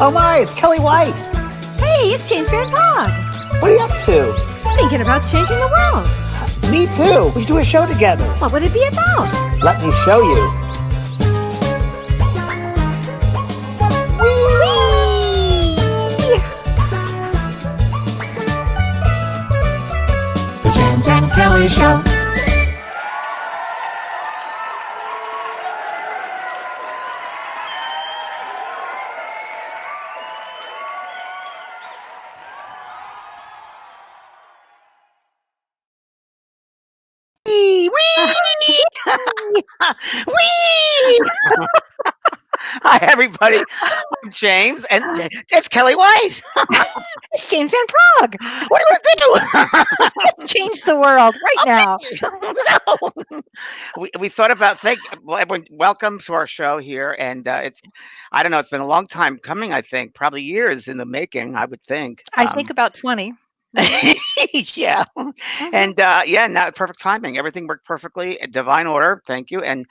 Oh my, it's Kellee White. Hey, it's James Van Praagh. What are you up to? Thinking about changing the world. Me too. We should do a show together. What would it be about? Let me show you. The James and Kellee Show. Hi, everybody. I'm James, and it's Kellee White. It's James Van Praagh. What do I do? Change the world right now. No. We thought about everyone, welcome to our show here, and I don't know, it's been a long time coming. I think probably years in the making. I would think. I think about 20. Yeah, and now perfect timing. Everything worked perfectly. Divine order. Thank you. And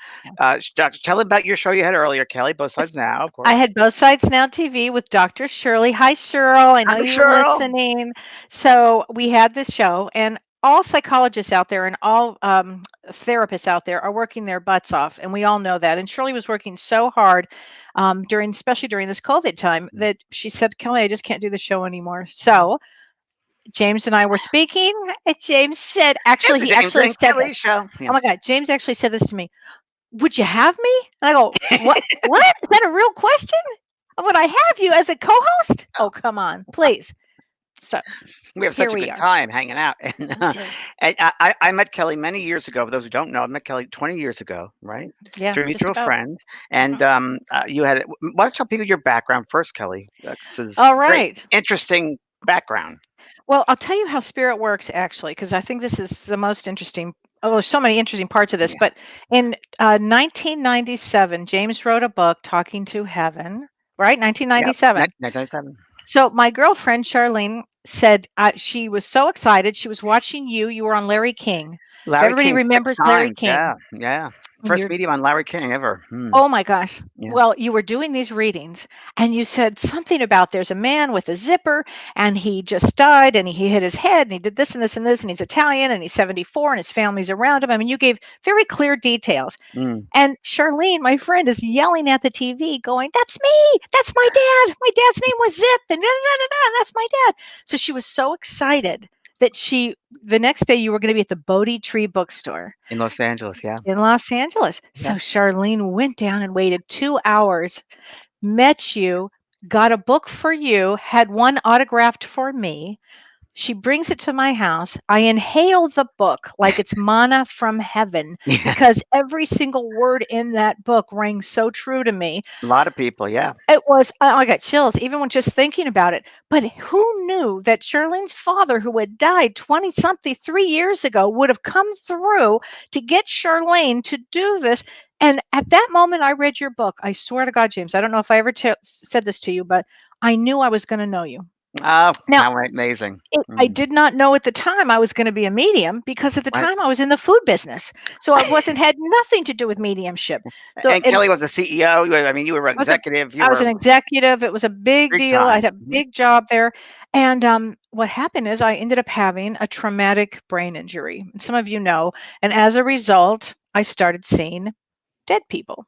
tell about your show you had earlier, Kellee. Both Sides Now, of course. I had Both Sides Now TV with Dr. Shirley. Hi, Cheryl. I know Hi, you were Cheryl. listening. So we had this show, and all psychologists out there and all therapists out there are working their butts off, and we all know that. And Shirley was working so hard especially during this COVID time, that she said, Kellee, I just can't do the show anymore. So James and I were speaking, and James said, he actually said this. Show. Yeah. Oh my God, James actually said this to me. Would you have me? And I go, what? What? Is that a real question? Would I have you as a co-host? Oh, come on, please. So we have such a good time hanging out. And I met Kellee many years ago. For those who don't know, I met Kellee 20 years ago, right? Yeah. Through a mutual friend. And you had, why don't you tell people your background first, Kellee? All right. Interesting background. Well, I'll tell you how spirit works, actually, because I think this is the most interesting. Oh, there's so many interesting parts of this. Yeah. But in 1997, James wrote a book, Talking to Heaven, right? 1997. Yep, 1997. So my girlfriend, Charlene, said she was so excited. She was watching you. You were on Larry King. Everybody remembers Larry King. Yeah. First medium on Larry King ever. Oh my gosh. Yeah. Well, you were doing these readings, and you said something about there's a man with a zipper, and he just died, and he hit his head, and he did this and this and this, and he's Italian, and he's 74, and his family's around him. I mean, you gave very clear details. And Charlene, my friend, is yelling at the TV going, that's me. That's my dad. My dad's name was Zip, and that's my dad. So she was so excited that the next day you were going to be at the Bodhi Tree bookstore. In Los Angeles, yeah. In Los Angeles. Yeah. So Charlene went down and waited 2 hours, met you, got a book for you, had one autographed for me. She brings it to my house. I inhale the book like it's manna from heaven, because every single word in that book rang so true to me. A lot of people, yeah. It was, I got chills, even when just thinking about it. But who knew that Charlene's father, who had died 20-something, 3 years ago, would have come through to get Charlene to do this? And at that moment, I read your book. I swear to God, James, I don't know if I ever said this to you, but I knew I was going to know you. Oh, now amazing. I did not know at the time I was going to be a medium, because at the time I was in the food business. So I had nothing to do with mediumship. So and Kellee was a CEO. I mean, you were an executive. I was an executive. It was a big deal. I had a big job there. And what happened is I ended up having a traumatic brain injury. And some of you know. And as a result, I started seeing dead people.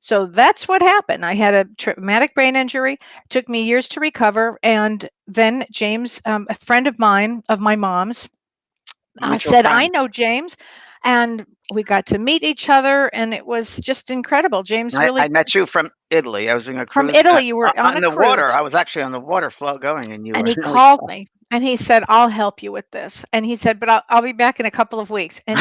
So that's what happened. I had a traumatic brain injury. It took me years to recover. And then James, a friend of mine, of my mom's, said, I know James. And we got to meet each other, and it was just incredible. James really... I met you from Italy. I was doing a cruise. From Italy, you were on the water. I was actually on the water flow going, and he called me, and he said, I'll help you with this. And he said, but I'll be back in a couple of weeks. And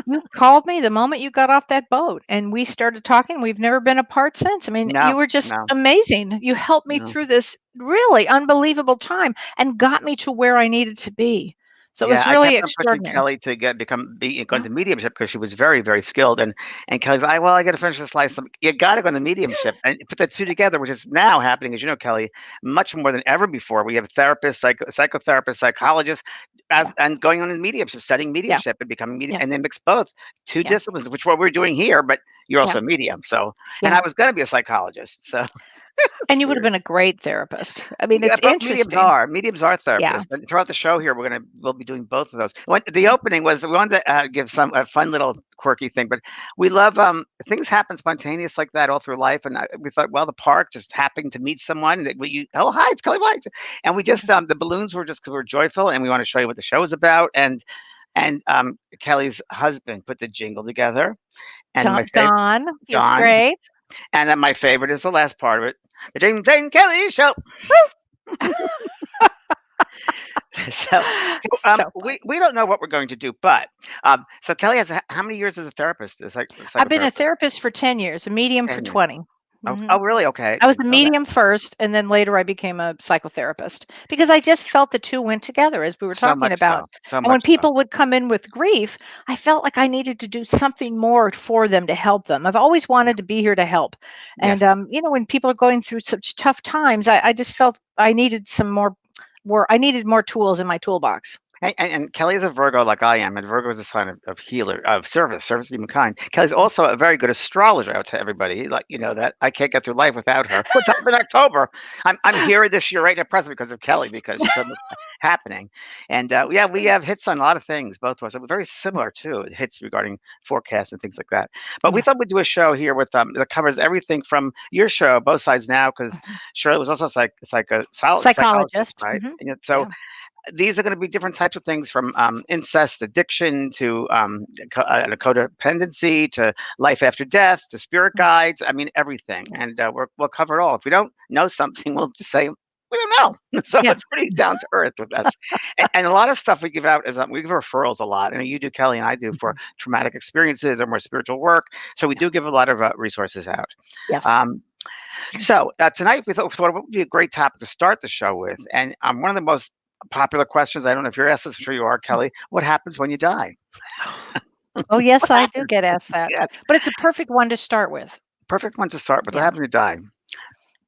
you called me the moment you got off that boat, and we started talking. We've never been apart since. I mean, you were just amazing. You helped me through this really unbelievable time and got me to where I needed to be. So it was really extraordinary. Kellee to go into mediumship, because she was very, very skilled. And Kellee's like, well, I got to finish this license. You got to go into mediumship and put that two together, which is now happening, as you know, Kellee, much more than ever before. We have therapists, psychotherapists, psychologists, and going on in mediumship, studying mediumship and becoming medium, and then mix both two disciplines, which is what we're doing here. But you're also a medium. So, and I was going to be a psychologist. So. And you would have been a great therapist. I mean, Yeah, it's both interesting. mediums are Yeah. therapists, and throughout the show here, we'll be doing both of those. The opening was we wanted to give some a fun little quirky thing, but we love things happen spontaneous like that all through life, and we thought, well, the park just happening to meet someone. That oh hi, it's Kellee White, and we just the balloons were just because we were joyful, and we want to show you what the show is about, and Kelly's husband put the jingle together, and my favorite Don, he was John, great. and then my favorite is the last part of it, the James and Kelly Show. So, So fun. we don't know what we're going to do, but so Kelly has how many years as a therapist, a I've been a psychotherapist? therapist for 10 years, a medium for 10 years. 20. Oh, Mhm. oh, really? Okay, I was a didn't know that. medium first, and then later I became a psychotherapist because I just felt the two went together, as we were So talking much about. so, so And when much so. people would come in with grief, I felt like I needed to do something more for them to help them. I've always Yeah. wanted to be here to help. And, Yes. when people are going through such tough times, I just felt I needed some more, I needed more tools in my toolbox. And Kelly is a Virgo like I am, and Virgo is a sign of healer, of service to humankind. Kelly's also a very good astrologer. I'll tell everybody, like that I can't get through life without her. What's up in October? I'm here this year right at present because of Kelly, because she's so much happening. And yeah, we have hits on a lot of things, both of us. We're very similar too. Hits regarding forecasts and things like that. But we Yeah. thought we'd do a show here with that covers everything from your show, Both Sides Now, because Shirley was also a psychologist, Psychologist. right? Hmm. And so Yeah. these are going to be different types of things, from incest addiction to codependency to life after death to spirit guides. I mean, everything. Yeah. And we'll cover it all. If we don't know something, we'll just say, we don't know. So Yeah. it's pretty down to earth with us. And a lot of stuff we give out is we give referrals a lot. And you do, Kelly, and I do, for Mhm. traumatic experiences or more spiritual work. So we do give a lot of resources out. Yes. Um, so tonight we thought it would be a great topic to start the show with. And one of the most popular questions, I don't know if you're asked this, I'm sure you are, Kelly. What happens when you die? Oh, yes, What I do happens? get asked that, Yeah, but it's a perfect one to start with. perfect one to start with. What Yeah. happens when you die?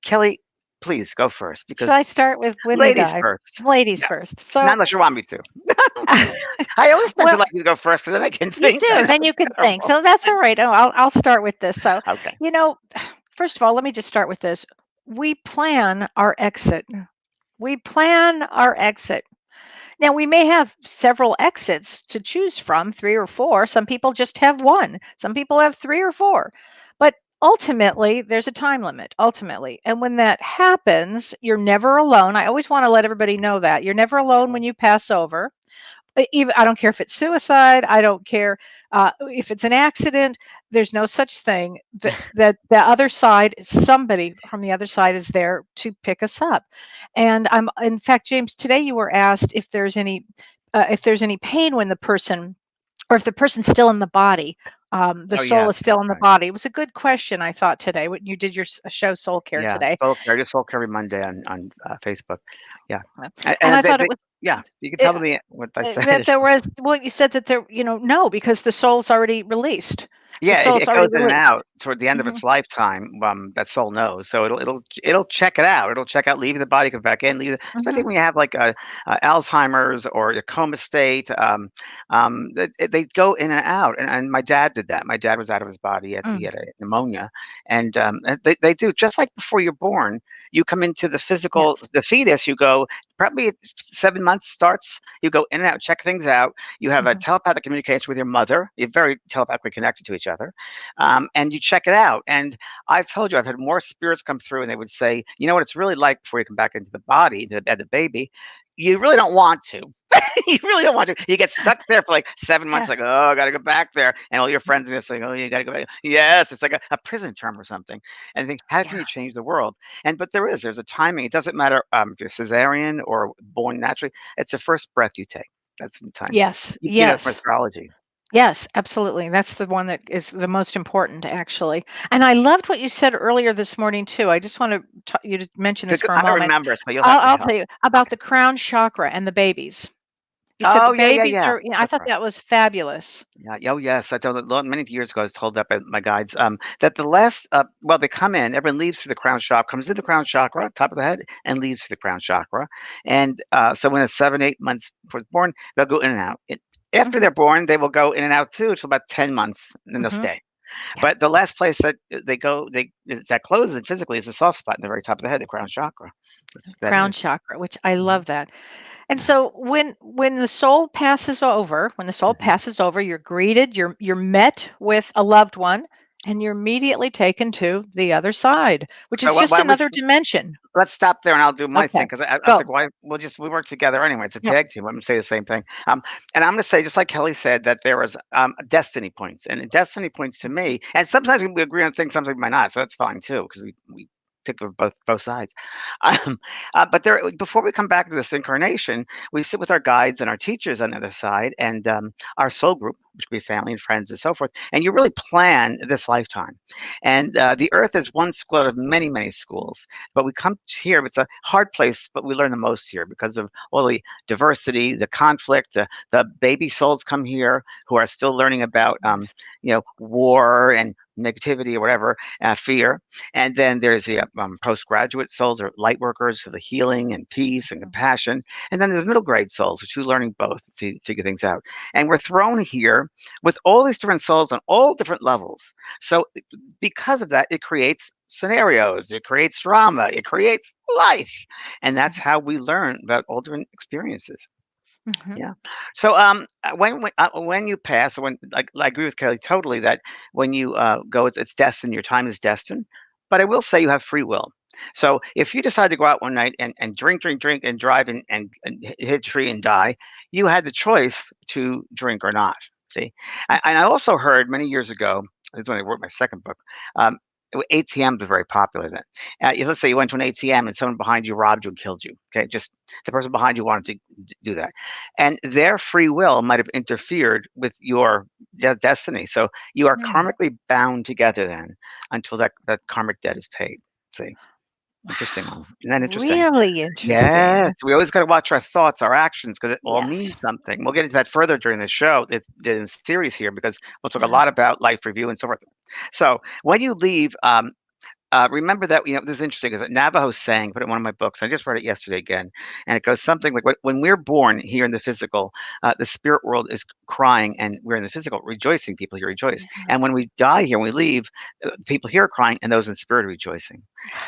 Kelly, please go first, Should I because start with when we ladies die? first. Ladies Yeah, first. not So, unless you want me to. I always tend to well, like you to go first because then I can you think. I do, know then it's you can think. terrible. So that's all right. I'll start with this. So, Okay. you know, first of all, let me just start with this. We plan our exit. We plan our exit. Now, we may have several exits to choose from, 3 or 4. Some people just have 1. Some people have 3 or 4. But ultimately, there's a time limit, ultimately. And when that happens, you're never alone. I always want to let everybody know that. You're never alone when you pass over. Even I don't care if it's suicide. I don't care if it's an accident. There's no such thing. That the other side, somebody from the other side, is there to pick us up. And in fact, James, today you were asked if there's any pain when the person, or if the person's still in the body, the Oh soul yes, is that's still in the right. body. It was a good question, I thought, today when you did your show Soul Care Yeah, today. Soul Care. I do Soul Care every Monday on Facebook. Yeah, And and I thought it was yeah, you can tell uh, them what I said. that there was, well, you said that there, no, because the soul's already released. The Yeah, soul's it already goes in and released. out toward the end of Hmm. its lifetime. That soul knows, so it'll check it out. It'll check out leaving the body, come back in, especially Hmm. when you have like Alzheimer's or a coma state. They go in and out, and my dad did that. My dad was out of his body. He Mm, had a pneumonia, and they do just like before you're born. You come into the physical, yes. the fetus. You go probably at 7 months starts. You go in and out, check things out. You have a Hmm. telepathic communication with your mother. You're very telepathically connected to each other, and you check it out. And I've told you, I've had more spirits come through, and they would say, "You know what it's really like before you come back into the body, the baby. You really don't want to. You really don't want to. You get stuck there for like 7 months, Yeah. like, oh, I got to go back there, and all your friends are just saying, oh, you got to go back. Yes, it's like a prison term or something. And I think, how can Yeah. you change the world? But there's a timing. It doesn't matter if you're cesarean or born naturally. It's the first breath you take. That's the time. Yes. You know from Yes. astrology. Yes, absolutely. That's the one that is the most important, actually. And I loved what you said earlier this morning too. I just want you to mention this for a I don't moment. remember, so you'll have to I'll tell help. you about Okay. the crown chakra and the babies. You said the Oh, yeah, yeah, babies yeah. are. I thought Chakra. that was fabulous. Yeah. Oh, yes. I told many years ago. I was told that by my guides. That the last, well, they come in. Everyone leaves through the crown chakra, comes in the crown chakra, top of the head, and leaves through the crown chakra. And so when it's 7, 8 months before it's born, they'll go in and out. After Hmm. they're born, they will go in and out too. It's about 10 months, and then they'll Hmm. stay. Yeah. But the last place that that closes physically is the soft spot in the very top of the head, the crown chakra. That Crown is. chakra, which I Mhm. love that. And Yeah. so when the soul passes over, Mhm. you're greeted, you're met with a loved one, and you're immediately taken to the other side, which So is just why don't we another dimension. let's stop there and I'll do my thing Okay. because I Go. think why we work together anyway. It's a Yep. tag team. I'm gonna say the same thing. And I'm gonna say just like Kelly said that there was destiny points and destiny points to me. And sometimes we agree on things, sometimes we might not. So that's fine too because we take of both sides. Um, but there, before we come back to this incarnation, we sit with our guides and our teachers on the other side, and our soul group, which could be family and friends and so forth. And you really plan this lifetime. And the Earth is one school out of many, many schools. But we come here, it's a hard place, but we learn the most here because of all the diversity, the conflict, the baby souls come here who are still learning about, Yes. war and negativity or whatever, fear. And then there's the postgraduate souls or light workers for the healing and peace and Mhm. compassion. And then there's middle grade souls, which are learning both to figure things out. And we're thrown here with all these different souls on all different levels. So because of that, it creates scenarios, it creates drama, it creates life. And that's how we learn about all different experiences. Mhm. Yeah. So when you pass, when like I agree with Kelly totally that when you go, it's destined. Your time is destined. But I will say you have free will. So if you decide to go out one night and drink and drive and hit a tree and die, you had the choice to drink or not. See, and I also heard many years ago. This is when I wrote my second book. Um, ATMs were very popular then. Let's say you went to an ATM and someone behind you robbed you and killed you. Okay, just the person behind you wanted to do that, and their free will might have interfered with your destiny. So you are Mm. karmically bound together then until that karmic debt is paid. See, interesting Wow. one. Isn't that interesting? Really interesting. Yes, we always got to watch our thoughts, our actions, because it all Yes. means something. We'll get into that further during the show, the series here, because we'll talk a Yeah. lot about life review and so forth. So when you leave, remember that, this is interesting because Navajo saying, put it in one of my books. I just read it yesterday again, and it goes something like, when we're born here in the physical, the spirit world is crying, and we're in the physical rejoicing. People here rejoice, Yeah. and when we die here, when we leave, people here are crying, and those in spirit are rejoicing,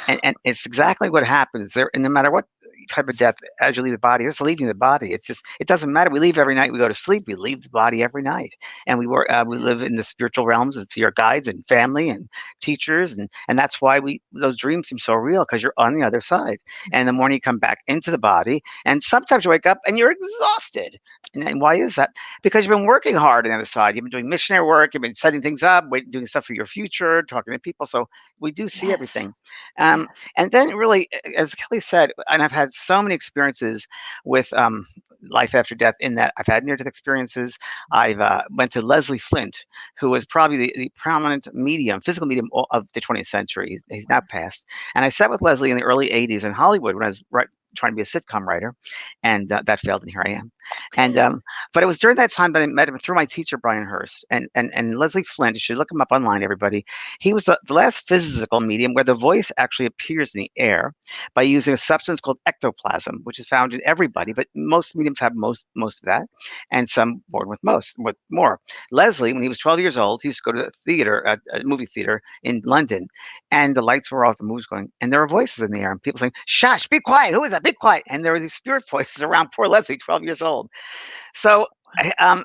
and Wow. and it's exactly what happens there. And no matter what type of death, as you leave the body, it's leaving the body. It's just it doesn't matter. We leave every night. We go to sleep. We leave the body every night, and we live in the spiritual realms. It's your guides and family and teachers, and that's why we those dreams seem so real because you're on the other side. And in the Mhm. morning you come back into the body, and sometimes you wake up and you're exhausted. And why is that? Because you've been working hard on the other side. You've been doing missionary work. You've been setting things up, doing stuff for your future, talking to people. So we do see Yes. everything. Yes. And then really, as Kelly said, and I've had so many experiences with life after death. In that I've had near-death experiences. I've went to Leslie Flint, who was probably the prominent medium, physical medium of the 20th century. He's now passed. And I sat with Leslie in the early 80s in Hollywood when I was trying to be a sitcom writer, and that failed, and here I am. And but it was during that time that I met him through my teacher Brian Hurst and Leslie Flint. You should look him up online, everybody. He was the last physical medium where the voice actually appears in the air by using a substance called ectoplasm, which is found in everybody, but most mediums have most of that, and some born with more. Leslie, when he was 12 years old, he used to go to the theater, a movie theater in London, and the lights were off, the movie was going, and there were voices in the air, and people saying, "Shush, be quiet! Who is that? Be quiet!" And there were these spirit voices around poor Leslie, 12 years old. So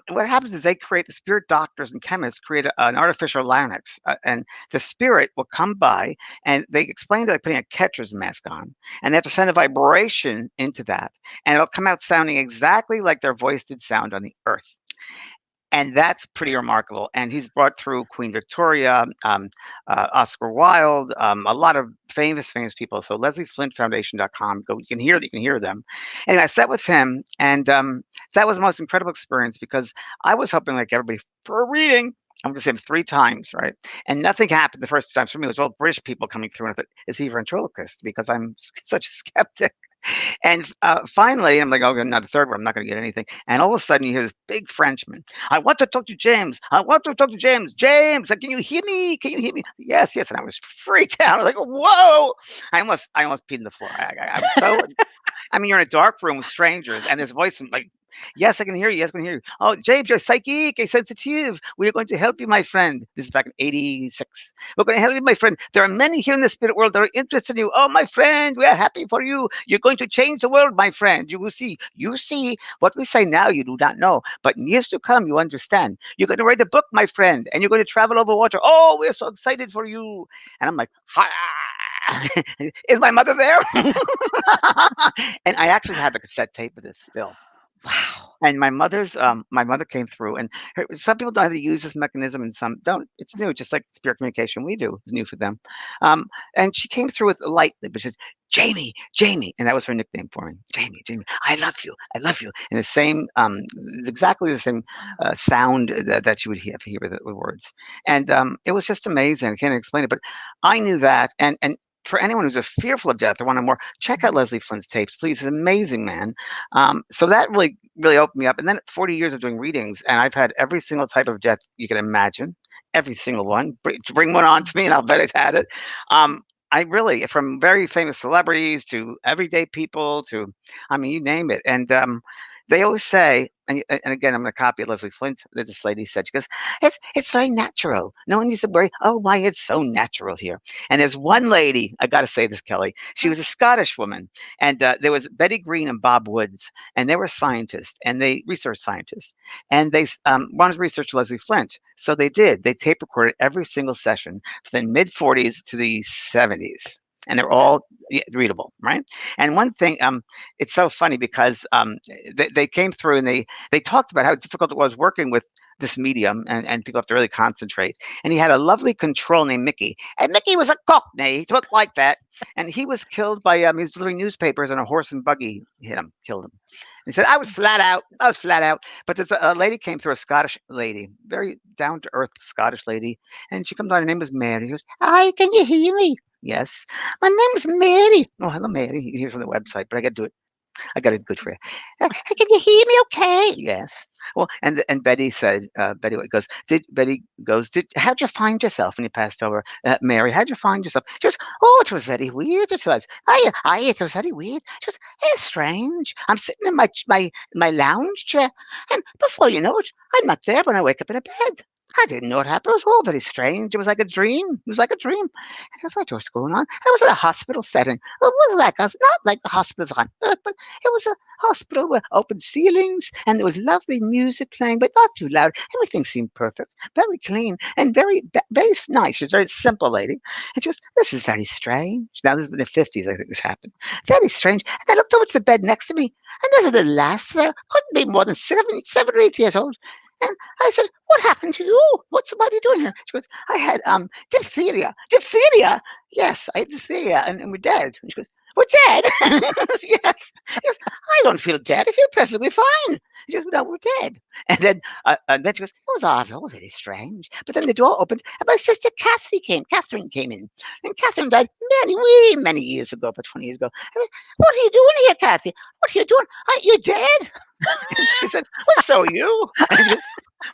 what happens is they create the spirit doctors and chemists create an artificial larynx, and the spirit will come by, and they explain it like putting a catcher's mask on, and they have to send a vibration into that, and it'll come out sounding exactly like their voice did sound on the earth. And that's pretty remarkable. And he's brought through Queen Victoria, Oscar Wilde, a lot of famous people. So LeslieFlintFoundation.com. Go, you can hear them. And I sat with him, and that was the most incredible experience because I was hoping, like everybody, for a reading. I'm going to say him 3 times, right? And nothing happened the first time. For me, it was all British people coming through. And I thought, is he a ventriloquist? Because I'm such a skeptic. And finally, I'm like, "Oh, not the third one. I'm not going to get anything." And all of a sudden, you hear this big Frenchman. "I want to talk to James. I want to talk to James. James, can you hear me? Can you hear me?" Yes, yes. And I was freaked out. I was like, "Whoa!" I almost peed in the floor. I was so. I mean, you're in a dark room with strangers, and this voice like Yes, I can hear you. Yes, I can hear you. Oh, James, you're psychic, sensitive. We are going to help you, my friend. This is back in 86. We're going to help you, my friend. There are many here in the spirit world that are interested in you. Oh, my friend, we are happy for you. You're going to change the world, my friend. You will see. You see what we say now, you do not know. But in years to come, you understand. You're going to write a book, my friend, and you're going to travel over water. Oh, we're so excited for you. And I'm like, ha. Is my mother there? And I actually have a cassette tape of this still. Wow. And my mother came through, and some people know how to use this mechanism, and some don't. It's new, just like spirit communication we do. It's new for them. And she came through with a light, but she says, "Jamie, Jamie," and that was her nickname for me. Jamie, Jamie, I love you, I love you. And the same, it's exactly the same sound that you would hear with the words. And it was just amazing. I can't explain it, but I knew that, and. For anyone who's fearful of death or want to more, check out Leslie Flynn's tapes, please. He's an amazing man. So that really opened me up. And then 40 years of doing readings, and I've had every single type of death you can imagine, every single one. Bring one on to me, and I'll bet I've had it. I really, from very famous celebrities to everyday people to, I mean, you name it. And they always say, and again, I'm going to copy Leslie Flint. This lady said, she goes, it's very natural. No one needs to worry. Oh, why it's so natural here. And there's one lady, I got to say this, Kelly. She was a Scottish woman, and there was Betty Green and Bob Woods, and they were scientists, and they research scientists, and they wanted to research Leslie Flint. So they did. They tape recorded every single session from the mid 40s to the 70s. And they're all readable, right? And one thing, it's so funny because they came through and they talked about how difficult it was working with this medium, and people have to really concentrate. And he had a lovely control named Mickey, and Mickey was a cockney. He looked like that, and he was killed by he was delivering newspapers, and a horse and buggy hit him, killed him. And he said, I was flat out. I was flat out. But there's a lady came through, a Scottish lady, very down to earth Scottish lady, and she comes on. Her name was Mary. She goes, "Hi, can you hear me?" Yes. "My name is Mary." "Oh, hello, Mary." You hear from the website, but I got to do it. I got it good for you. "Can you hear me okay?" "Yes." Well, and Betty said, Betty goes, how'd you find yourself when you passed over? Mary, how'd you find yourself? She goes, "Oh, it was very weird. It was. It was very weird." She goes, "It's strange. I'm sitting in my lounge chair, and before you know it, I'm not there when I wake up in a bed. I didn't know what happened. It was all very strange. It was like a dream. It was like a dream." And I was like, "What's going on?" I was in a hospital setting. It was like us, not like the hospitals on Earth, but it was a hospital with open ceilings, and there was lovely music playing, but not too loud. Everything seemed perfect, very clean, and very nice. She was a very simple lady. And she goes, "This is very strange." Now, this is in the 50s, I think this happened. "Very strange." And I looked over to the bed next to me, and there's a little lass there, couldn't be more than 7 or 8 years old. And I said, "What happened to you? What are you doing here?" She goes, "I had diphtheria." "Diphtheria?" "Yes, I had diphtheria, and we're dead." And she goes, "We're dead?" "Yes." She goes, "I don't feel dead. I feel perfectly fine." She goes, "No, we're dead." And then she goes, "It was all very strange." But then the door opened, and my sister Catherine came in. And Catherine died many years ago, about 20 years ago. I said, "What are you doing here, Kathy? What are you doing? Aren't you dead?" She said, "Well, so are you." And she goes,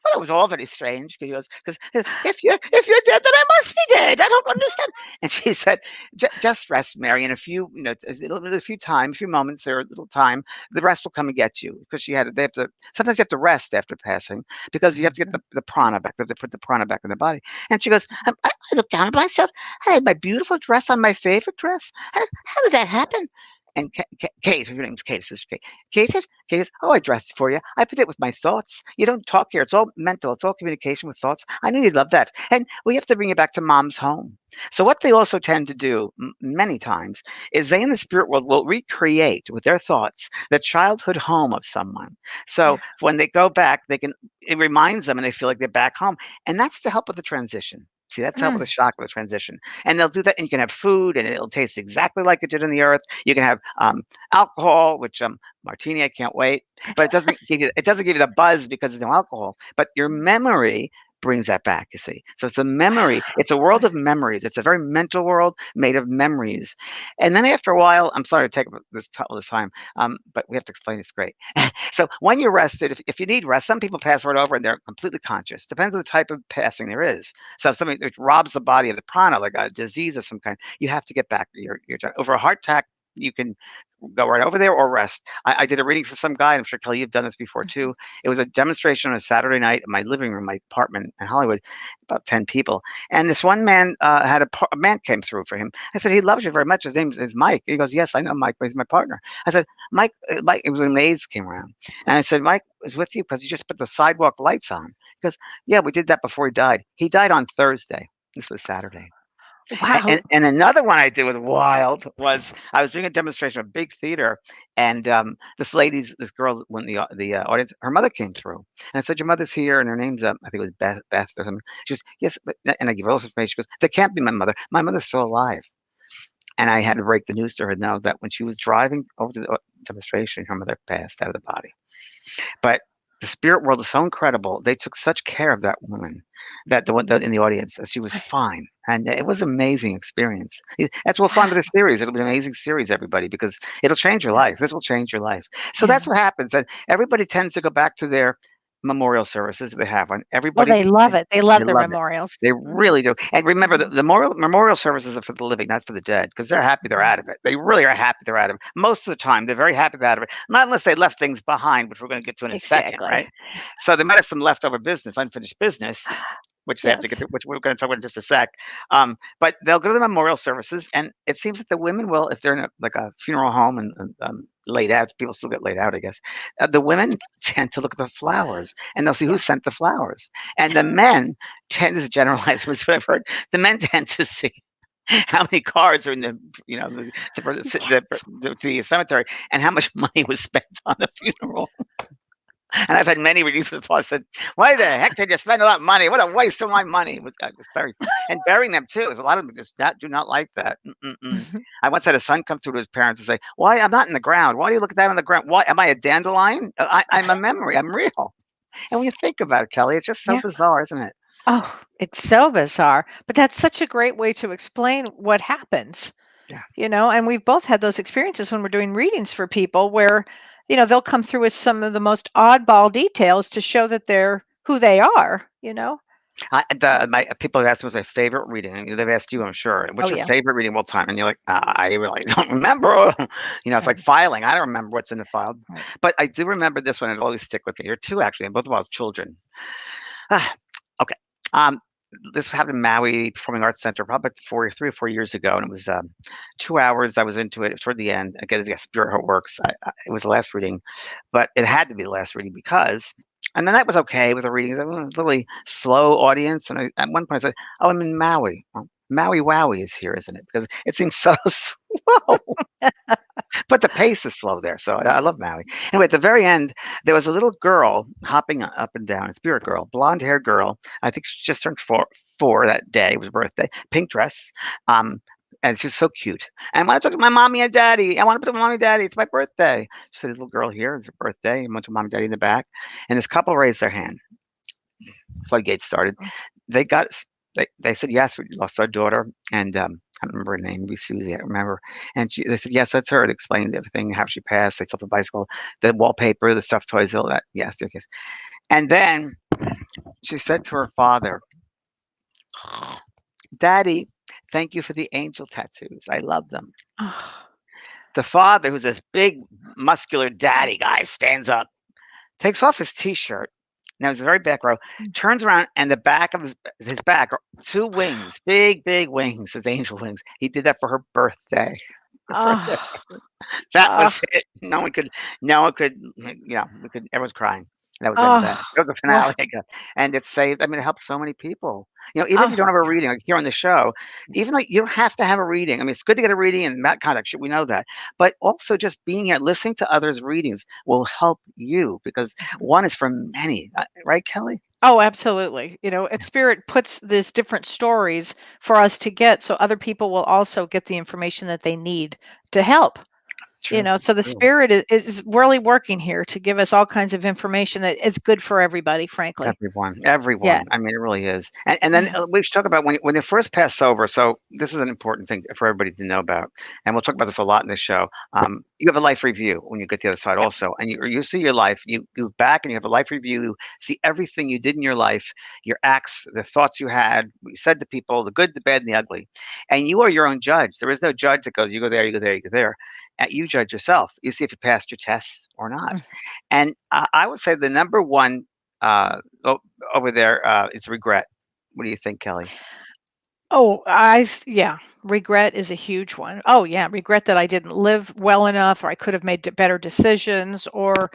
"Well, it was all very strange." Because if you're dead, then I must be dead. I don't understand. And she said, Just rest, Mary. In a few moments, or a little time, the rest will come and get you." Because sometimes you have to rest after passing, because you have to get the prana back. They have to put the prana back in the body. And she goes, I looked down at myself. I had my beautiful dress on, my favorite dress. How did that happen?" And Kate, her name's Kate, sister Kate. Kate says, "Oh, I dressed it for you. I put it with my thoughts. You don't talk here. It's all mental. It's all communication with thoughts. I knew you'd love that." And we have to bring it back to mom's home. So what they also tend to do many times is they in the spirit world will recreate with their thoughts the childhood home of someone. So when they go back, it reminds them, and they feel like they're back home. And that's to help with the transition. See, that's help with the shock of the transition. And they'll do that, and you can have food, and it'll taste exactly like it did on the earth. You can have alcohol, which martini, I can't wait. But it doesn't give you the buzz because there's no alcohol. But your memory brings that back, you see. So it's a memory. It's a world of memories. It's a very mental world made of memories. And then after a while, I'm sorry to take up all this time, but we have to explain this great. So when you're rested, if you need rest, some people pass right over and they're completely conscious. Depends on the type of passing there is. So if something robs the body of the prana, like a disease of some kind, you have to get back to your over a heart attack. you can go right over there or rest. I did a reading for some guy. I'm sure, Kellee, you've done this before too. It was a demonstration on a Saturday night in my living room, my apartment in Hollywood, about 10 people. And this one man a man came through for him. I said, he loves you very much. His name is Mike. He goes, yes, I know Mike, but he's my partner. I said, Mike, it was when the aides came around. And I said, Mike was with you because he just put the sidewalk lights on. He goes, yeah, we did that before he died. He died on Thursday. This was Saturday. Wow. And another one I did with Wilde was I was doing a demonstration of a big theater, and this girl, when the audience, her mother came through, and I said, your mother's here, and her name's I think it was Beth or something. She goes, yes, and I give her all this information. She goes, that can't be my mother. My mother's still alive. And I had to break the news to her now that when she was driving over to the demonstration, her mother passed out of the body. But the spirit world is so incredible. They took such care of that woman, that the one in the audience, that she was fine, and it was an amazing experience. That's what we'll find with this series. It'll be an amazing series, everybody, because it'll change your life. This will change your life. So that's what happens, and everybody tends to go back to their memorial services if they have one. Well, Everybody, they love it. They love they their love it. memorials. They really do. And remember, the memorial services are for the living, not for the dead, because they're happy they're out of it. They really are happy they're out of it. Most of the time, they're very happy they're out of it. Not unless they left things behind, which we're going to get to in a second, Exactly. right? So they might have some leftover business, unfinished business, which they have to get Yes. to, which we're going to talk about in just a sec. But they'll go to the memorial services, and it seems that the women will, if they're in a funeral home and laid out, people still get laid out, I guess. The women tend to look at the flowers, and they'll see who sent the flowers. And the men tend to generalize, which what I've heard. The men tend to see how many cars are in the cemetery, and how much money was spent on the funeral. And I've had many readings with the father said, why the heck did you spend a lot of money? What a waste of my money. It was very fun. And burying them too. There's a lot of them just do not like that. I once had a son come through to his parents and say, why? I'm not in the ground. Why do you look at that on the ground? Why am I a dandelion? I'm a memory. I'm real. And when you think about it, Kellee, it's just so Yeah. bizarre, isn't it? Oh, it's so bizarre. But that's such a great way to explain what happens. Yeah. And we've both had those experiences when we're doing readings for people where, they'll come through with some of the most oddball details to show that they're who they are. My people have asked me what's my favorite reading. And they've asked you, I'm sure, Oh, what's your yeah. favorite reading of all time? And you're like, I really don't remember. It's like filing. I don't remember what's in the file, Right. but I do remember this one. It'll always stick with me. There are two actually, and both of us children. Okay. This happened in Maui Performing Arts Center probably 3 or 4 years ago, and it was 2 hours. I was into it toward the end. Again, Spirit Heart Works. It was the last reading, but it had to be the last reading because. And then that was okay with the reading. It was a really slow audience, and at one point I said, "Oh, I'm in Maui. Well, Maui Wowie is here, isn't it? Because it seems so slow." But the pace is slow there, so I love Maui. Anyway, at the very end, there was a little girl hopping up and down, a spirit girl, blonde-haired girl. I think she just turned four that day. It was her birthday. Pink dress, and she was so cute. And I want to talk to my mommy and daddy. I want to talk to my mommy and daddy. It's my birthday. She said, "This little girl here, it's her birthday." And went to mom and daddy in the back, and this couple raised their hand. Floodgates started. They got. They said, yes, we lost our daughter, and I don't remember her name, maybe Susie, I don't remember. And they said, yes, that's her. It explained everything, how she passed. They sold the bicycle, the wallpaper, the stuffed toys, all that. Yes, yes, yes. And then she said to her father, "Daddy, thank you for the angel tattoos. I love them." Oh, The father, who's this big, muscular daddy guy, stands up, takes off his T-shirt. Now he's the very back row. Turns around, and the back of his back are two wings, big, big wings, his angel wings. He did that for her birthday. oh, That oh, was it. No one could. Everyone's crying. That was the end of that. oh, That was the well, finale, and it saved. I mean, it helped so many people. Even if you oh, don't have a reading, like here on the show, even like you don't have to have a reading. I mean, it's good to get a reading and that kind of shit. We know that, but also just being here, listening to others' readings will help you because one is from many, right, Kellee? oh, absolutely. Spirit puts these different stories for us to get so other people will also get the information that they need to help. True. So the True. spirit is really working here to give us all kinds of information that is good for everybody, frankly. Everyone. Yeah. I mean, it really is. And then Yeah. we should talk about when they first pass over. So this is an important thing for everybody to know about, and we'll talk about this a lot in this show. You have a life review when you get to the other side, Yep. also, and you see your life. You look back and you have a life review. You see everything you did in your life, your acts, the thoughts you had, what you said to people, the good, the bad, and the ugly, and you are your own judge. There is no judge that goes, you go there, you go there, you go there. you judge yourself. You see if you passed your tests or not. Mm. And I would say the number one over there is regret. What do you think, Kellee? Oh, yeah, regret is a huge one. Oh, yeah, regret that I didn't live well enough, or I could have made better decisions, or,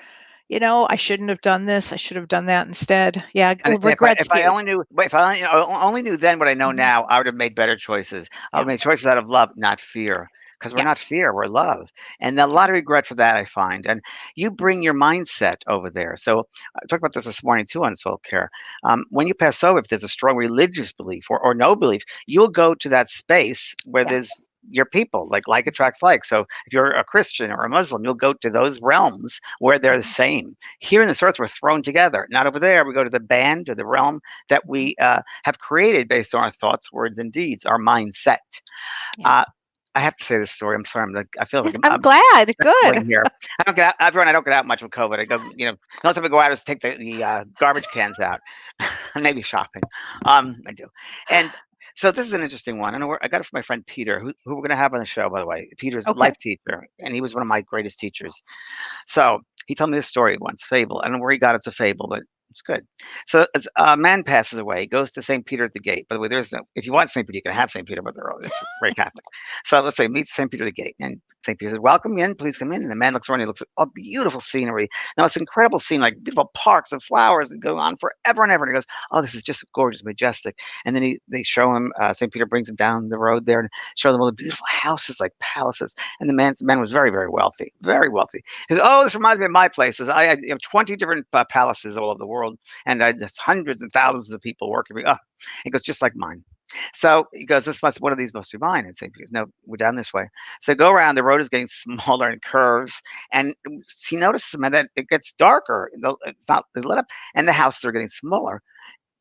I shouldn't have done this. I should have done that instead. Yeah, And regret's if I huge. only knew, wait, if I only knew then what I know Mhm. now, I would have made better choices. I would Yeah, have made choices out of love, not fear, because we're yeah, not fear, we're love. And a lot of regret for that, I find. And you bring your mindset over there. So I talked about this morning too on soul care. When you pass over, if there's a strong religious belief or no belief, you'll go to that space where yeah. there's your people, like attracts like. So if you're a Christian or a Muslim, you'll go to those realms where they're the Mhm. same. Here in this earth, we're thrown together. Not over there. We go to the band or the realm that Mhm. we have created based on our thoughts, words, and deeds, our mindset. Yeah. Uh, I have to say this story. I'm sorry. I feel like I'm I'm glad. going Good. here. I don't get out. Everyone, I don't get out much with COVID. I go, the only time I go out is take the garbage cans out, and maybe shopping. I do, and so this is an interesting one. I got it from my friend Peter, who we're going to have on the show, by the way. Peter's a Okay. life teacher, and he was one of my greatest teachers. So he told me this story once, fable. I don't know where he got it's a fable, but it's good. So as a man passes away, he goes to St. Peter at the gate. By the way, there's no, if you want St. Peter, you can have St. Peter, but it's very Catholic. So let's say meets St. Peter at the gate. And St. Peter says, welcome in, please come in. And the man looks around, he looks at a beautiful scenery. Now it's an incredible scene, like beautiful parks and flowers that go on forever and ever. And he goes, oh, this is just gorgeous, majestic. And then they show him, St. Peter brings him down the road there and show them all the beautiful houses like palaces. And the man was very, very wealthy, very wealthy. He says, "Oh, this reminds me of my places. I had 20 different palaces all over the world, and I just hundreds and thousands of people working." Oh, he goes, "Just like mine." So he goes, one of these must be mine." And St. Peter's, "No, we're down this way." So go around. The road is getting smaller and curves, and he notices, man, that it gets darker. It's not lit up, and the houses are getting smaller.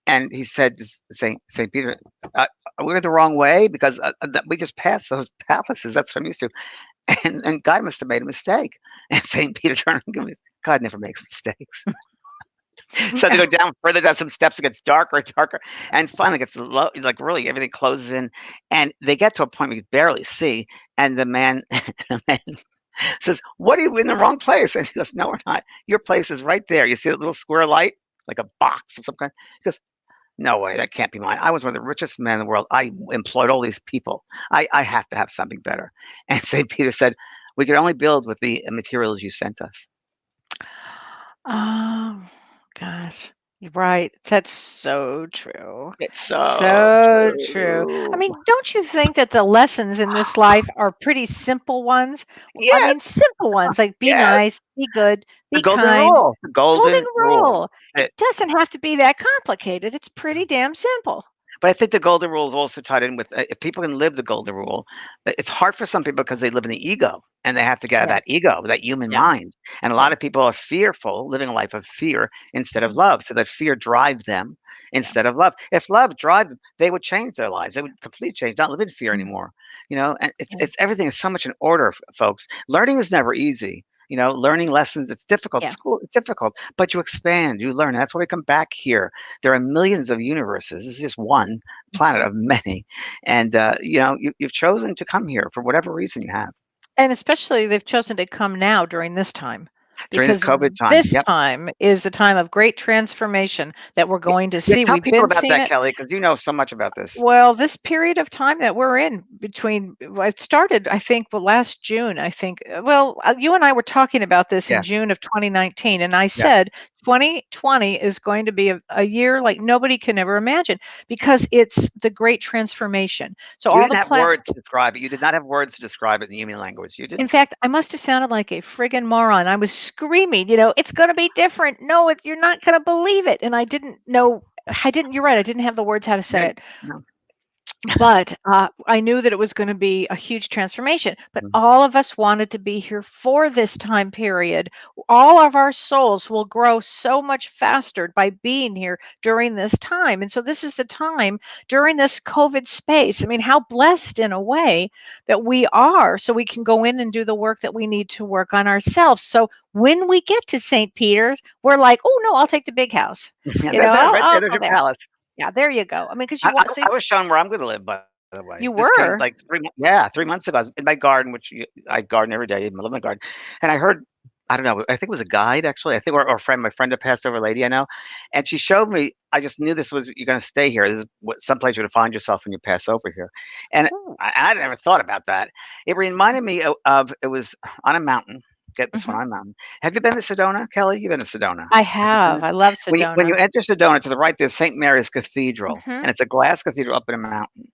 And he said to Saint Peter, uh, "We're the wrong way because we just passed those palaces. That's what I'm used to." And God must have made a mistake. And St. Peter turned and goes, God never makes mistakes. So they Yeah. go down further down some steps, it gets darker and darker, and finally gets low, like really everything closes in, and they get to a point where you barely see, and the man says, "What are you in the wrong place?" And he goes, "No, we're not. Your place is right there. You see that little square light, like a box of some kind?" He goes, "No way, that can't be mine. I was one of the richest men in the world. I employed all these people. I have to have something better." And St. Peter said, "We can only build with the materials you sent us." Oh, gosh. You're right. That's so true. It's so So true. I true. mean, don't you think that the lessons in this life are pretty simple ones? I mean, Yes, simple ones like be yes. nice, be good, The be golden kind. rule. The Golden golden rule. rule. It It doesn't have to be that complicated. It's pretty damn simple. But I think the golden rule is also tied in with if people can live the golden rule, it's hard for some people because they live in the ego and they have to get out of Yeah, that ego, that human yeah, mind. And a lot yeah. of people are fearful, living a life of fear instead of Mhm. love. So that fear drives them Yeah. instead of love. If love drive them, they would change their lives. They would completely change, not live in fear Mm, anymore. And it's mm, it's everything is so much in order, folks. Learning is never easy. Learning lessons, it's difficult. yeah. School, it's difficult, but you expand, you learn. That's why we come back here. There are millions of universes. This is just one planet of many. And you've chosen to come here for whatever reason you have And especially they've chosen to come now during this time during this because COVID time. this Yep. time is the time of great transformation that we're Yeah, going to yeah, see. tell We've people been about seeing that, it. Kellee, because you know so much about this. Well, this period of time that we're in between, well, it started, I think, last June. I think, well, you and I were talking about this in Yeah, June of 2019, and I yeah. said 2020 is going to be a year like nobody can ever imagine because it's the great transformation. So You all didn't the have words to describe it. You did not have words to describe it in human language. You in didn't. fact, I must have sounded like a friggin' moron. I was screaming, "It's gonna be different. No, you're not gonna believe it." And I didn't know. You're right. I didn't have the words how to say Yeah, it. no. But I knew that it was going to be a huge transformation. But Mhm. all of us wanted to be here for this time period. All of our souls will grow so much faster by being here during this time. And so, this is the time during this COVID space. I mean, how blessed in a way that we are, so we can go in and do the work that we need to work on ourselves. So, when we get to St. Peter's, we're like, oh, no, I'll take the big house. Yeah, there, I'll, right there. I'll There's go your there. palace. Yeah, there you go. I mean, because I, you I, want, so I was shown where I'm going to live, by the way. You This came were? like 3 months ago. I was in my garden, which I garden every day. I live in my garden, and I heard. I don't know. I think it was a guide actually. I think or a friend, my friend, a passed over lady I know, and she showed me. I just knew this was you're going to stay here. This is someplace you're going to find yourself when you pass over here, and Oh. I never thought about that. It reminded me of it was on a mountain. Get this one Mhm. on a mountain. Have you been to Sedona, Kelly? You've been to Sedona. I Have you been have. there? I love When you Sedona. enter Sedona, to the right, there's St. Mary's Cathedral, Mhm. and it's a glass cathedral up in a mountain.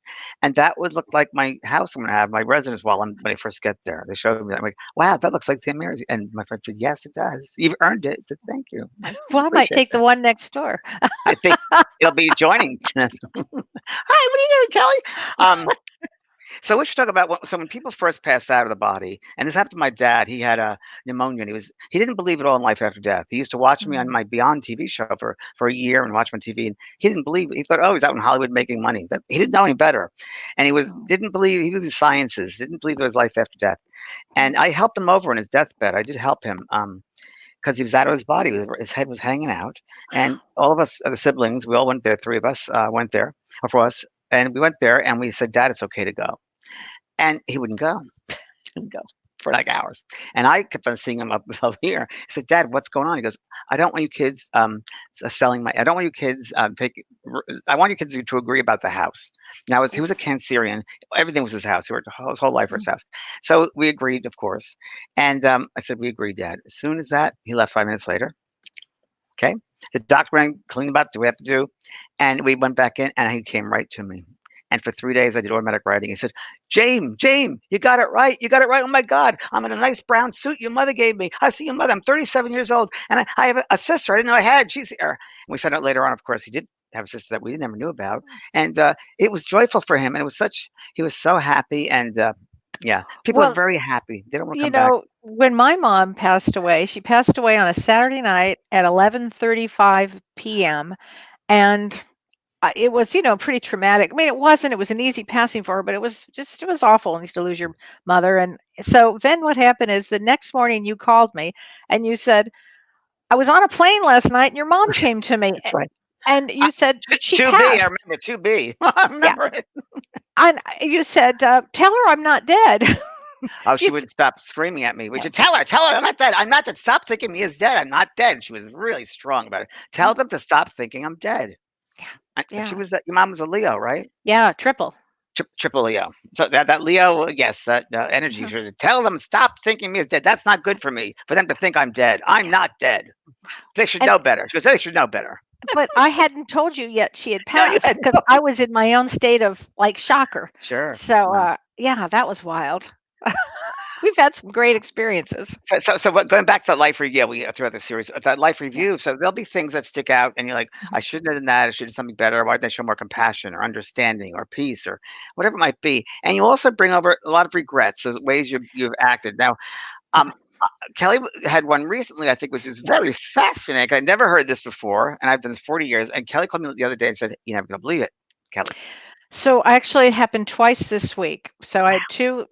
And that would look like my house I'm gonna have, my residence when I first get there. They showed me that. I'm like, "Wow, that looks like St. Mary's." And my friend said, "Yes, it does. You've earned it." I said, "Thank you. I Well, I might appreciate take the that." one next door. I think it'll be joining. Hi, what are you doing, Kelly? So we should talk about when people first pass out of the body, and this happened to my dad. He had a pneumonia, and he didn't believe at all in life after death. He used to watch me on Mm. my Beyond TV show for a year and watch my TV, and he didn't believe. He thought, oh, he's out in Hollywood making money. He didn't know any better, and Oh. didn't believe he was sciences. Didn't believe there was life after death. And Mm. I helped him over in his deathbed. I did help him. Because he was out of his body, his head was hanging out, and all of us, the siblings, we all went there. Three of us went there, or for us, and we went there, and we said, "Dad, it's okay to go." And he wouldn't go. Didn't go for like hours. And I kept on seeing him up here. I said, "Dad, what's going on?" He goes, "I don't want you kids selling my. I don't want you kids I want you kids to agree about the house." Now he was a Oof. Cancerian. Everything was his house. He worked his whole life for his Mm. house. So we agreed, of course. And I said, "We agreed, Dad." As soon as that, he left 5 minutes later. Okay. The doctor rang, cleaned him up. Do we have to do? And we went back in, and he came right to me. And for 3 days, I did automatic writing. He said, James, you got it right. You got it right. Oh my God, I'm in a nice brown suit your mother gave me. I see your mother. I'm 37 years old, and I have a sister I didn't know I had. She's here." And we found out later on, of course, he did have a sister that we never knew about. And it was joyful for him. And he was so happy. And yeah, people are Well, very happy. They don't want to come back. when my mom passed away, she passed away on a Saturday night at 11:35 p.m. and it was, pretty traumatic. I mean, it was an easy passing for her, but it was awful. And you to lose your mother. And so then what happened is the next morning you called me and you said, I was on a plane last night and your mom came to me. That's right. And Uh, you said she 2B, I passed. remember 2B. I Yeah. remember it. And you said, tell her I'm not dead. Oh, you she said, would stop screaming at me. Would yeah. you tell her I'm not dead? I'm not dead. Stop thinking me is dead. I'm not dead. She was really strong about it. Tell Mm, them to stop thinking I'm dead. yeah. She Yeah. was your mom was a Leo, right? Yeah. Triple. Triple Leo. So that Leo, yes, that energy. Mhm. Should tell them stop thinking me is dead. That's not good for me. For them to think I'm dead. I'm Yeah. not dead. They should And know better. She goes, they should know better. but I hadn't told you yet she had No, you passed had because no. I was in my own state of like shocker. Sure. So Wow. yeah, that was wild. We've had some great experiences. Going back to that life review, we throughout the series, that life Yeah. review. So there'll be things that stick out, and you're like, Mhm. I shouldn't have done that. I should have done something better. Why didn't I show more compassion or understanding or peace or whatever it might be? And you also bring over a lot of regrets, the ways you've acted. Now, Yeah. um, Kelly had one recently, I think, which is Yeah. very fascinating. I never heard this before, and I've done this 40 years. And Kelly called me the other day and said, "You're never gonna believe it, Kelly." So actually it happened twice this week. So I had two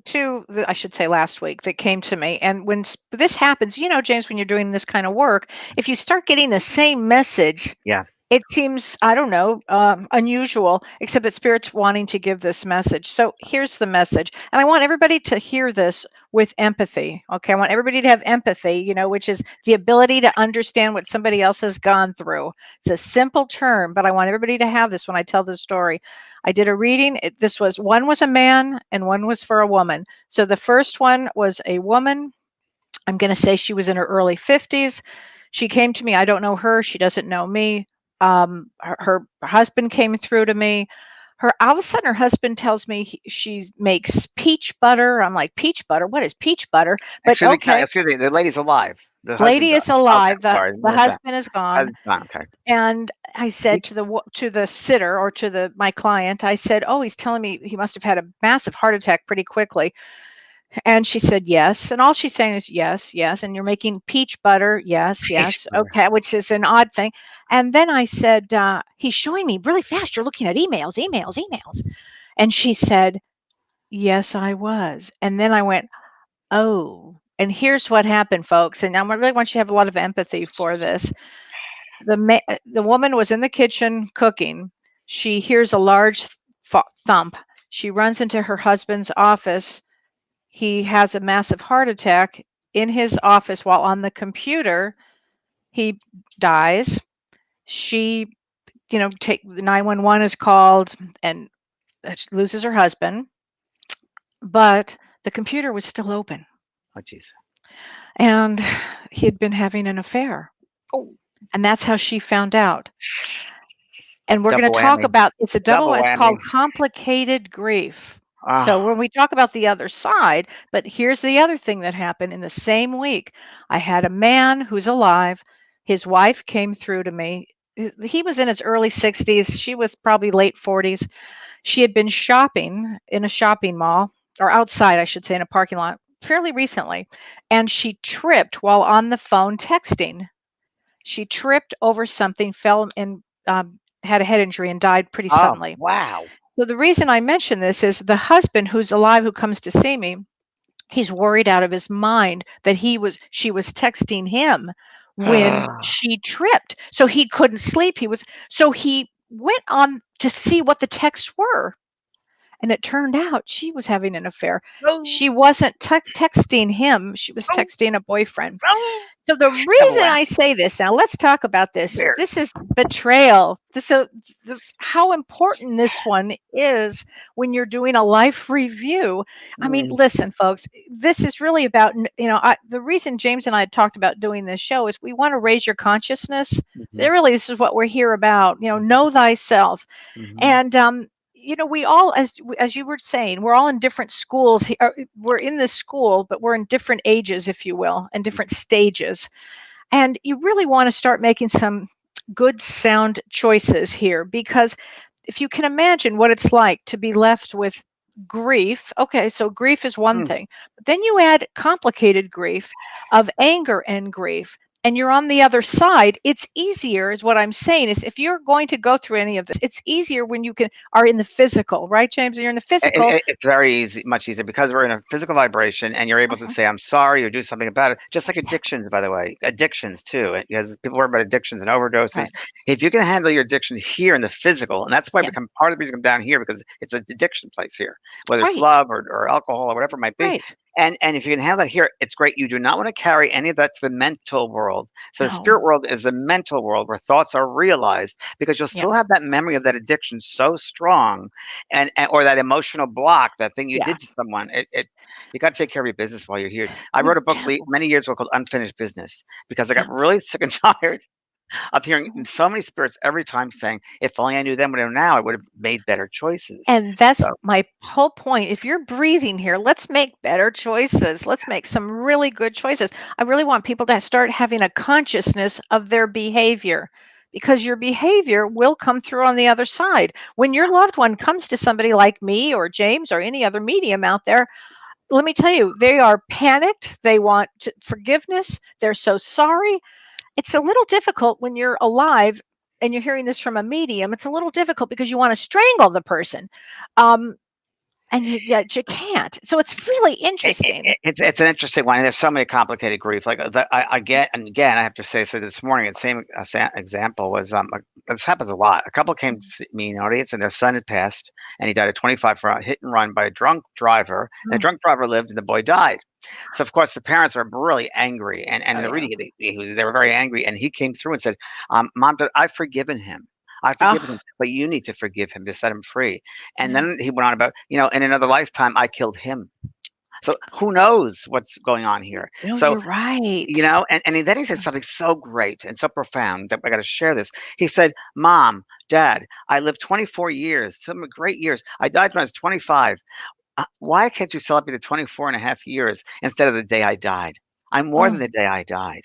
I should say last week that came to me. And when this happens, James, when you're doing this kind of work, if you start getting the same message, Yeah. it seems, I don't know, unusual, except that Spirit's wanting to give this message. So here's the message. And I want everybody to hear this with empathy. Okay. I want everybody to have empathy, which is the ability to understand what somebody else has gone through. It's a simple term, but I want everybody to have this when I tell this story. I did a reading. One was a man and one was for a woman. So the first one was a woman. I'm going to say she was in her early 50s. She came to me. I don't know her. She doesn't know me. Her husband came through to me. All of a sudden, her husband tells me she makes peach butter. I'm like, peach butter? What is peach butter? But Excuse me, Kelly. okay, Excuse me. The lady's alive. The husband's lady is gone. Okay. alive. The Sorry. the Where's that? husband is gone. Husband's gone. Okay. And I said Peach. to the sitter or to my client, I said, "Oh, he's telling me he must have had a massive heart attack pretty quickly." And she said, "Yes." And all she's saying is, "Yes, yes." And you're making peach butter. Yes, Peach yes. butter. Okay, which is an odd thing. And then I said, he's showing me really fast. You're looking at emails. And she said, "Yes, I was." And then I went, "Oh." And here's what happened, folks. And I really want you to have a lot of empathy for this. The woman was in the kitchen cooking. She hears a large thump, She runs into her husband's office. He has a massive heart attack in his office while on the computer. He dies. She, take 911 is called and she loses her husband, but the computer was still open. Oh, jeez. And he had been having an affair. Oh. And that's how she found out. And we're going to Double talk whammy. about, it's a Double it's whammy. called complicated grief. Ah. So when we talk about the other side, but here's the other thing that happened in the same week. I had a man who's alive. His wife came through to me. He was in his early 60s. She was probably late 40s. She had been shopping in a shopping mall, or outside, I should say, in a parking lot fairly recently. And she tripped while on the phone texting. She tripped over something, fell and had a head injury and died pretty Oh, suddenly. wow. So the reason I mention this is the husband who's alive, who comes to see me, he's worried out of his mind that she was texting him when she tripped. So he couldn't sleep. So he went on to see what the texts were. And it turned out she was having an affair. She wasn't texting him. She was texting a boyfriend. So the reason I say this, now let's talk about this. This is betrayal. How important this one is when you're doing a life review. I mean, listen, folks, this is really about, the reason James and I had talked about doing this show is we want to raise your consciousness. Really, this is what we're here about, know thyself. And, we all, as you were saying, we're all in different schools. We're in this school, but we're in different ages, if you will, and different stages. And you really want to start making some good, sound choices here, because if you can imagine what it's like to be left with grief. Okay, so grief is one thing, but then you add complicated grief of anger and grief. And you're on the other side. It's easier, is what I'm saying, is if you're going to go through any of this, it's easier when you are in the physical, right, James? You're in the physical. It's very easy, much easier, because we're in a physical vibration and you're able to say, I'm sorry, or do something about it. Just like addictions, by the way, addictions too, because people worry about addictions and overdoses. Right. If you can handle your addiction here in the physical, and that's why we come, part of the reason we come down here, because it's an addiction place here, whether it's love or alcohol or whatever it might be. Right. And if you can handle that here, it's great. You do not want to carry any of that to the mental world. So the spirit world is a mental world where thoughts are realized, because you'll still have that memory of that addiction so strong, and or that emotional block, that thing you did to someone. You got to take care of your business while you're here. I wrote a book many years ago called Unfinished Business, because I got really sick and tired of hearing so many spirits every time saying, if only I knew then what I know now, I would have made better choices. And that's my whole point. If you're breathing here, let's make better choices. Let's make some really good choices. I really want people to start having a consciousness of their behavior, because your behavior will come through on the other side. When your loved one comes to somebody like me or James or any other medium out there, let me tell you, they are panicked. They want forgiveness. They're so sorry. It's a little difficult when you're alive and you're hearing this from a medium. It's a little difficult because you want to strangle the person. And yet you can't. So it's really interesting. It's an interesting one. And there's so many complicated grief. Like I get, and again, I have to say, so this morning, the same example was, this happens a lot. A couple came to see me in the audience, and their son had passed, and he died at 25 for a hit and run by a drunk driver. And the drunk driver lived, and the boy died. So of course the parents are really angry, and in the reading, they were very angry. And he came through and said, "Mom, I've forgiven him. I've forgiven him, but you need to forgive him to set him free." And then he went on about, in another lifetime, I killed him. So who knows what's going on here? So you're right. And then he said something so great and so profound that I got to share this. He said, "Mom, Dad, I lived 24 years, some great years. I died when I was 25. Why can't you celebrate the 24 and a half years instead of the day I died? I'm more than the day I died."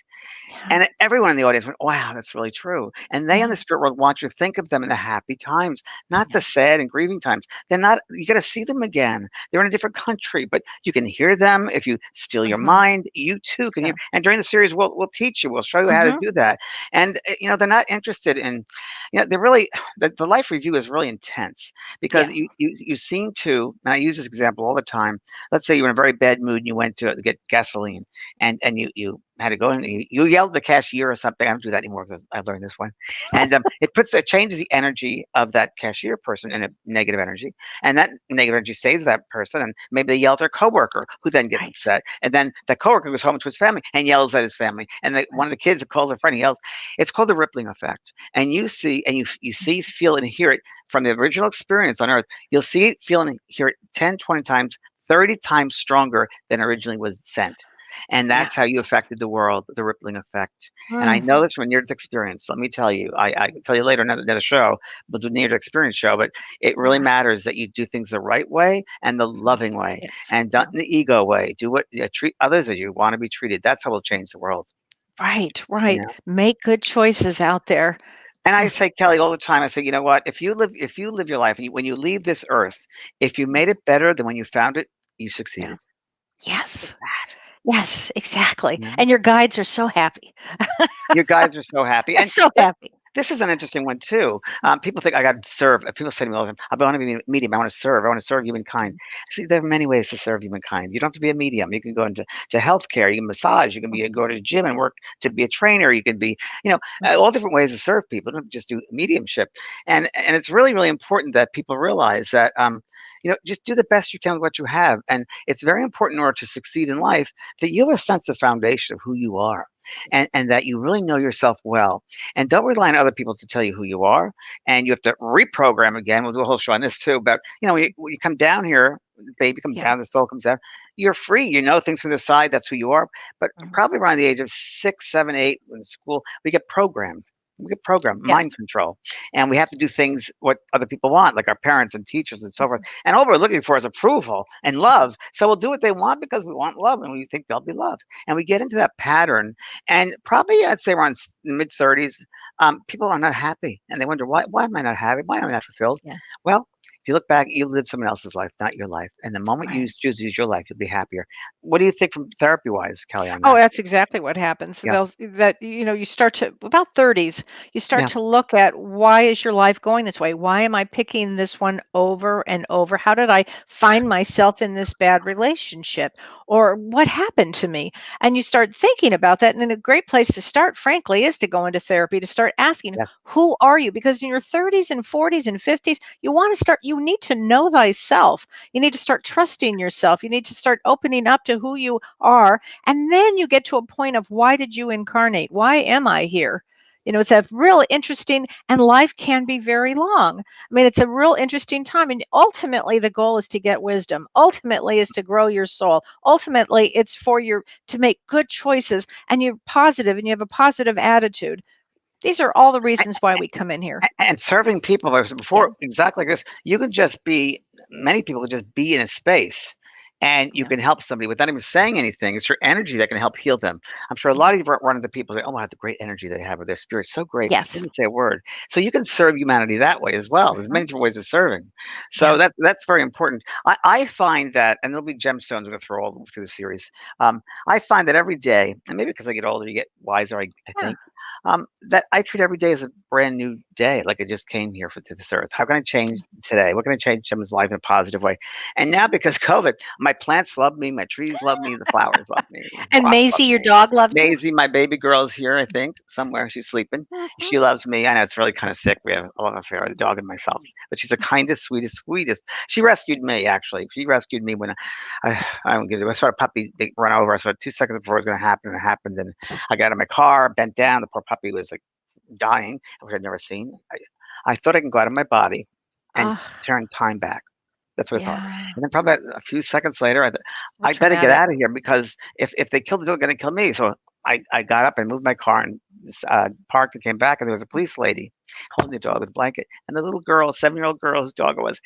And everyone in the audience went, "Wow, that's really true." And they in the spirit world want you to think of them in the happy times, not the sad and grieving times. They're not, you got to see them again. They're in a different country, but you can hear them. If you still your mind, you too can hear. And during the series, we'll teach you, we'll show you how to do that. And, they're not interested in, they're really, the life review is really intense, because you seem to, and I use this example all the time. Let's say you're in a very bad mood and you went to get gasoline, and you had to go in. You yelled at the cashier or something. I don't do that anymore because I learned this one. And it changes the energy of that cashier person in a negative energy, and that negative energy stays with that person. And maybe they yell at their coworker, who then gets Right. upset, and then the coworker goes home to his family and yells at his family. And one of the kids calls a friend, he yells. It's called the rippling effect. And you see, and you see, feel, and hear it from the original experience on Earth. You'll see it, feel, and hear it 10, 20 times, 30 times stronger than originally was sent. And Yeah. that's how you affected the world, the rippling effect. And I Mm, know this from near-death experience. Let me tell you, I can tell you later, another show, we'll do near-death experience show, but it really yeah. matters that you do things the right way and the loving way, Yes. and Yeah. not in the ego way. Do what, treat others as you want to be treated. That's how we'll change the world. Right. You Right. know? Make good choices out there. And I Mm, say, Kelly, all the time, I say, you know what? If you live your life, and when you leave this earth, if you mm, made it better than when you found it, you yeah. succeeded. Yes. Yes, exactly. You know? And your guides are so happy. Your guys are so happy. They're And so happy. this is an interesting one too. People think I got to serve. People say to me all the time, "I want to be a medium. I want to serve. I want to serve humankind." Mm, See, there are many ways to serve humankind. You don't have to be a medium. You can go into healthcare. You can massage. You can go to the gym and work to be a trainer. You can be, mm, all different ways to serve people. Don't just do mediumship. And it's really really important that people realize that just do the best you can with what you have. And it's very important in order to succeed in life that you have a sense of foundation of who you are. And that you really know yourself well, and don't rely on other people to tell you who you are. And you have to reprogram again. We'll do a whole show on this too. But when you come down here, baby comes yeah. down, the soul comes down. You're free. You know things from the side. That's who you are. But Mhm. probably around the age of 6, 7, 8, in school, we get programmed. We get programmed, Yeah. mind control, and we have to do things what other people want, like our parents and teachers and so forth. Mhm. And all we're looking for is approval and love. So we'll do what they want because we want love, and we think they'll be loved. And we get into that pattern, and probably I'd say around mid-30s, people are not happy, and they wonder why am I not happy? Why am I not fulfilled? Yeah. Well, if you look back, you lived someone else's life, not your life. And the moment you Right. choose to use your life, you'll be happier. What do you think from therapy wise, Kelly, on Oh, that? that's exactly what happens. Yeah, You start to about 30s, you start yeah, to look at why is your life going this way? Why am I picking this one over and over? How did I find myself in this bad relationship? Or what happened to me? And you start thinking about that. And a great place to start, frankly, is to go into therapy to start asking, yeah. who are you? Because in your 30s and 40s and 50s, you need to know thyself. You need to start trusting yourself. You need to start opening up to who you are, and then you get to a point of why did you incarnate? Why am I here? It's a real interesting, and life can be very long. I mean, it's a real interesting time. And ultimately, the goal is to get wisdom. Ultimately, is to grow your soul. Ultimately, it's for to make good choices, and you're positive and you have a positive attitude. These are all the reasons why we come in here. And serving people, like I said Yeah. before, exactly like this, you can just be, many people can just be in a space and you Yeah. can help somebody without even saying anything. It's your energy that can help heal them. I'm sure a Yeah. lot of you run into people say, oh, wow, the great energy they have, or their spirit's so great. They Yes. didn't say a word. So you can serve humanity that way as well. There's Mhm. many different ways of serving. Yeah. So that's very important. I find that, and there'll be gemstones we're going to throw all through the series. I find that every day, and maybe because I get older, you get wiser, I Yeah. think, that I treat every day as a brand new day, like I just came here to this earth. How can I change today? What can I change someone's life in a positive way? And now because COVID, my plants love me, my trees love me, the flowers love me, the And rocks love Maisie, your me. dog, loves you. Maisie, my baby girl, is here, I think, somewhere. She's sleeping. Mhm. She loves me. I know it's really kind of sick. We have a love affair, the dog and myself. But she's the kindest, sweetest, sweetest. She rescued me, actually. She rescued me when I don't give it. I saw a puppy run over. I saw it 2 seconds before it was going to happen. And it happened. And I got in my car, bent down. The poor puppy was like dying, which I'd never seen. I thought I can go out of my body and Ah, turn time back. That's what I thought. yeah. And then probably a few seconds later, I thought, So I better get traumatic. out of here because if they kill the dog, they're going to kill me. So I got up and moved my car and parked and came back. And there was a police lady holding the dog with a blanket. And the little girl, 7-year-old girl whose dog it was,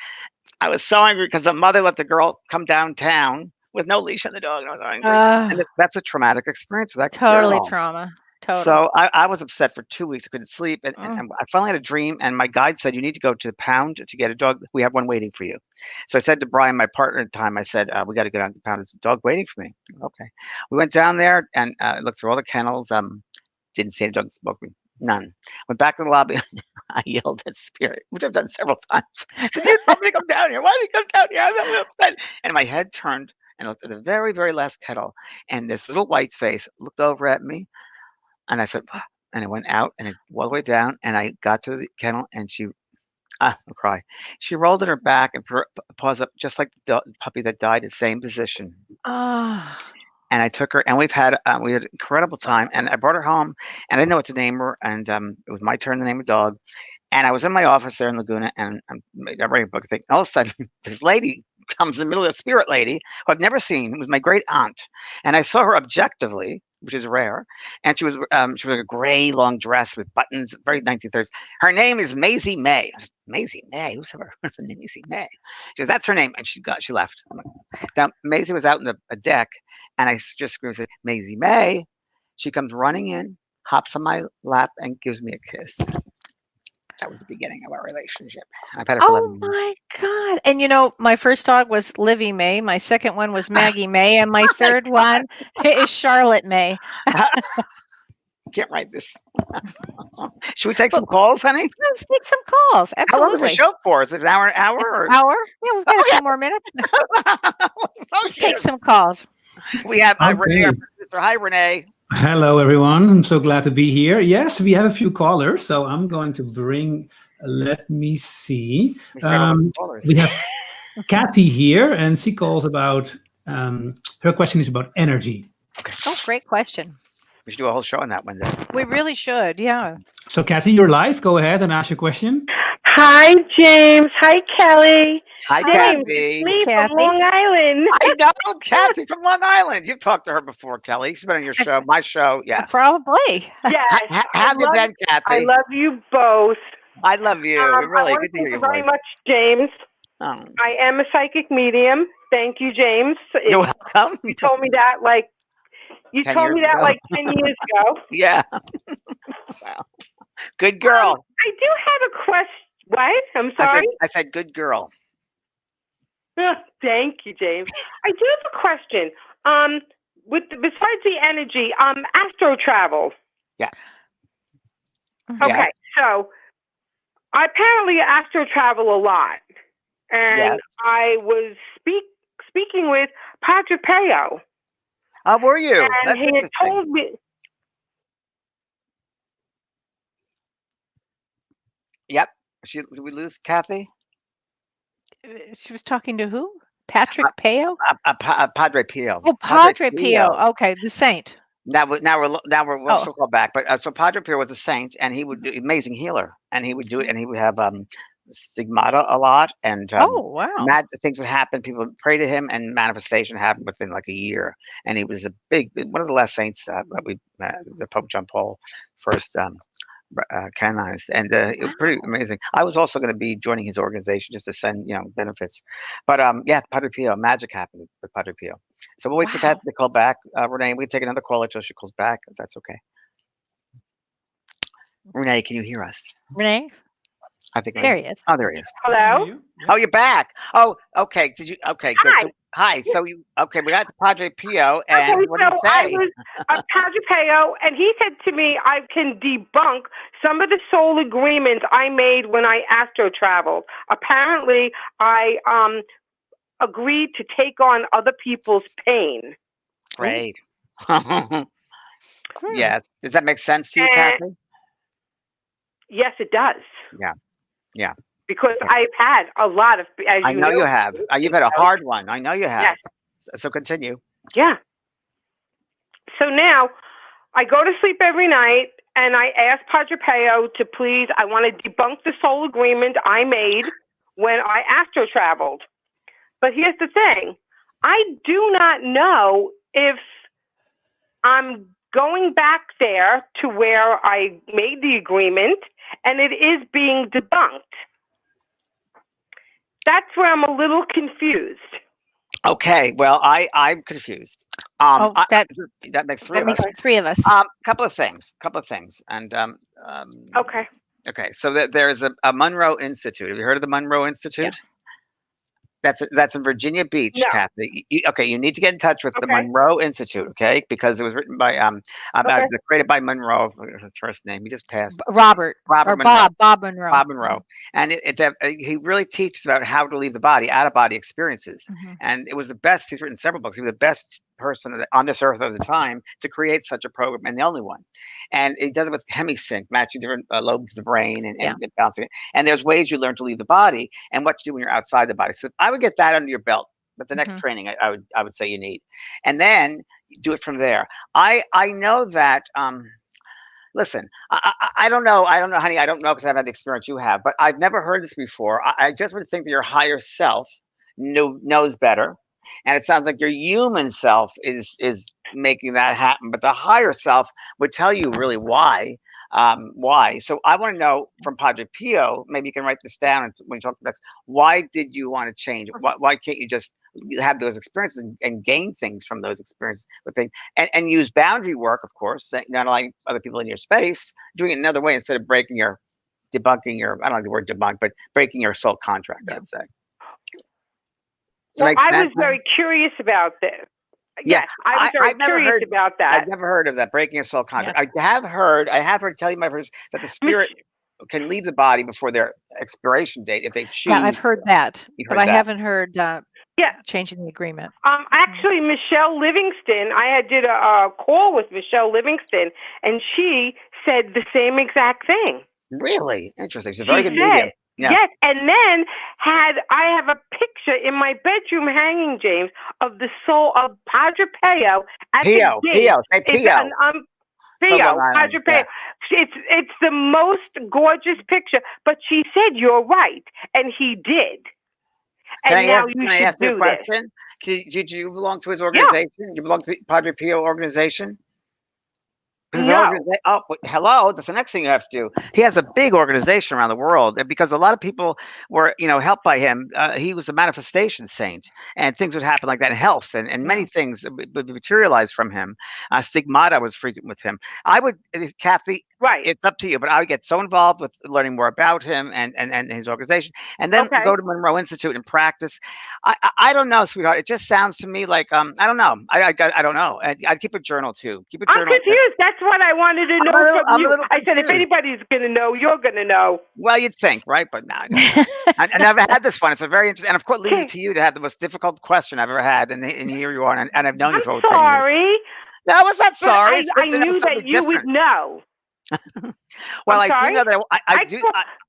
I was so angry because the mother let the girl come downtown with no leash on the dog. And I was angry. And Uh, that's a traumatic experience for that Totally girl. trauma. Total. So I was upset for 2 weeks. I couldn't sleep, Mm. and I finally had a dream. And my guide said, "You need to go to the pound to get a dog. We have one waiting for you." So I said to Brian, my partner at the time, I said, "We got to go down to the pound. There's a dog waiting for me." Okay. We went down there and looked through all the kennels. Didn't see any dog spoke to me. None. Went back to the lobby. I yelled at Spirit, which I've done several times. I said, "You told me to come down here. Why did you come down here? I'm upset." And my head turned. and looked at the very, very last kettle, and this little white face looked over at me, and I said, "What?" And I went out, and it all the way down, and I got to the kennel, and I'll cry. She rolled in her back and paws up just like the puppy that died, the same position. Ah. And I took her, and we had an incredible time. And I brought her home, and I didn't know what to name her. And it was my turn to name a dog. And I was in my office there in Laguna, and I'm ready to book a thing. All of a sudden, this lady comes in the middle of a spirit lady who I've never seen. It was my great aunt, and I saw her objectively, which is rare. And she was like a gray long dress with buttons, very 1930s. Her name is Maisie May. I said, Maisie May? Who's ever heard of Maisie May? She goes, that's her name, and she left. Now Maisie was out in a deck, and I just screamed, said, Maisie May. She comes running in, hops on my lap, and gives me a kiss. That was the beginning of our relationship. I've had her for 11 years. Oh my God. And my first dog was Livy May. My second one was Maggie May. And my third one is Charlotte May. Can't write this. Should we take some calls, honey? Let's take some calls. How long is Absolutely. the show for? Is it an hour? Or? Hour? Yeah, we've got a few more minutes. Let's take some calls. We have Okay. Renee, our producer. Hi, Renee. Hello, everyone. I'm so glad to be here. Yes, we have a few callers, so I'm going to bring. Let me see. We have Kathy here, and she calls about. Her question is about energy. Okay. Oh, great question. We should do a whole show on that one day. We really should. Yeah. So, Kathy, you're live. Go ahead and ask your question. Hi, James. Hi, Kelly. Hi, James, Kathy. it's me Kathy. from Long Island. I know Kathy from Long Island. You've talked to her before, Kelly. She's been on your show, my show. Yeah. Probably. Yes. How have you been, Kathy? I love you both. I love you. Really I want good to to hear your thank you very voice. much, James. Oh, I am a psychic medium. Thank you, James. you're welcome. You told me that 10 told me years that ago. 10 years ago. Yeah. Wow. Good girl. I do have a question. What? I'm sorry. I said good girl. Thank you, James. I do have a question. Besides the energy, astro travel. Yeah. Okay, Yeah. so I apparently astro travel a lot, and Yes. I was speaking with Padre Pio, How were you? and That's he had interesting. told me. Yep. Did we lose Kathy? She was talking to who? Patrick Peo? Padre Pio. Oh, Padre Pio. Okay, the saint. Now we'll Oh. still call back. But so Padre Pio was a saint, and he would do amazing healer, and he would do it, and he would have stigmata a lot, and Oh, wow. things would happen. People would pray to him, and manifestation happened within like a year. And he was one of the last saints that the Pope John Paul first canonized, and it was pretty amazing. I was also going to be joining his organization just to send benefits, but yeah, Padre Pio, magic happened with Padre Pio. So we'll wait for Kathy to call back. Renee, we can take another call until she calls back, if that's okay. Renee, can you hear us? Renee? I think There he is. Oh, there he is. Hello. Oh, you're back. Oh, okay. Did you? Okay, good. Hi. So, hi. So we got the Padre Pio, and Okay, what did he so I say? was Padre Pio, and he said to me, I can debunk some of the soul agreements I made when I astro traveled. Apparently, I agreed to take on other people's pain. Great. Yes. Does that make sense to you, Kathy? Yes, it does. Yeah. Because I've had a lot of, as I you know you have. You've had a hard one. I know you have. Yes. So continue. Yeah. So now I go to sleep every night and I ask Padre Pio to please, I want to debunk the soul agreement I made when I astro traveled. But here's the thing. I do not know if I'm going back there to where I made the agreement and it is being debunked. That's where I'm a little confused. Okay. Well, I'm confused. That makes three of makes us. three of us. Couple of things. And Okay. okay. So there's a Monroe Institute. Have you heard of the Monroe Institute? That's in Virginia Beach, No. Kathy. Okay, you need to get in touch with the Okay. Monroe Institute, okay? Because it was written by created by Monroe. Her first name, he just passed. Robert or Monroe. Bob Monroe. Bob Monroe, and he really teaches about how to leave the body, out of body experiences. And it was the best. He's written several books. He was the best person on this earth at the time to create such a program, and the only one. And he does it with hemisync, matching different lobes of the brain and balancing it. And there's ways you learn to leave the body and what to do when you're outside the body. So I would get that under your belt. But the next training, I would say you need, and then do it from there. I know that. Listen, I don't know. I don't know, honey. I don't know because I've had the experience you have, but I've never heard this before. I just would think that your higher self knows better. And it sounds like your human self is making that happen. But the higher self would tell you really why. Why. So I want to know from Padre Pio, maybe you can write this down when you talk next. Why did you want to change? Why can't you just have those experiences and gain things from those experiences with things and use boundary work, of course, not allowing other people in your space, doing it another way instead of debunking your, I don't like the word debunk, but breaking your soul contract, I'd say. Well, I was very curious about this. Yeah, yes, I was very curious about that. I've never heard of that, breaking a soul contract. Yeah. I have heard, Kelly, my first, that the spirit can leave the body before their expiration date if they choose. Yeah, I've heard that, but I haven't heard changing the agreement. Actually, Michelle Livingston, I did a call with Michelle Livingston, and she said the same exact thing. Really? Interesting. She's a very good medium. Yeah. Yes, and then I have a picture in my bedroom hanging, James, of the soul of Padre Pio at the gate. Pio, say Pio. Pio, Padre Pio. Yeah. It's the most gorgeous picture. But she said, "You're right," and he did. Can I ask you a question? Did you belong to his organization? Yeah. You belong to the Padre Pio organization? No. Oh, hello. That's the next thing you have to do. He has a big organization around the world, and because a lot of people were, helped by him. He was a manifestation saint, and things would happen like that in health, and many things would materialize from him. Stigmata was frequent with him. I would, Kathy. Right. It's up to you, but I would get so involved with learning more about him and his organization, and then go to Monroe Institute and practice. I don't know, sweetheart. It just sounds to me like I don't know. I don't know. I'd keep a journal too. Keep a journal. I'm confused. That's what I wanted to know from you. I said, if anybody's going to know, you're going to know. Well, you'd think, right? But no, I never had this one. It's a very interesting, and of course, leave it to you to have the most difficult question I've ever had, and here you are, and I've known you for over 10 years. Sorry. No, I was not sorry. I knew that you would know. Well, I do know that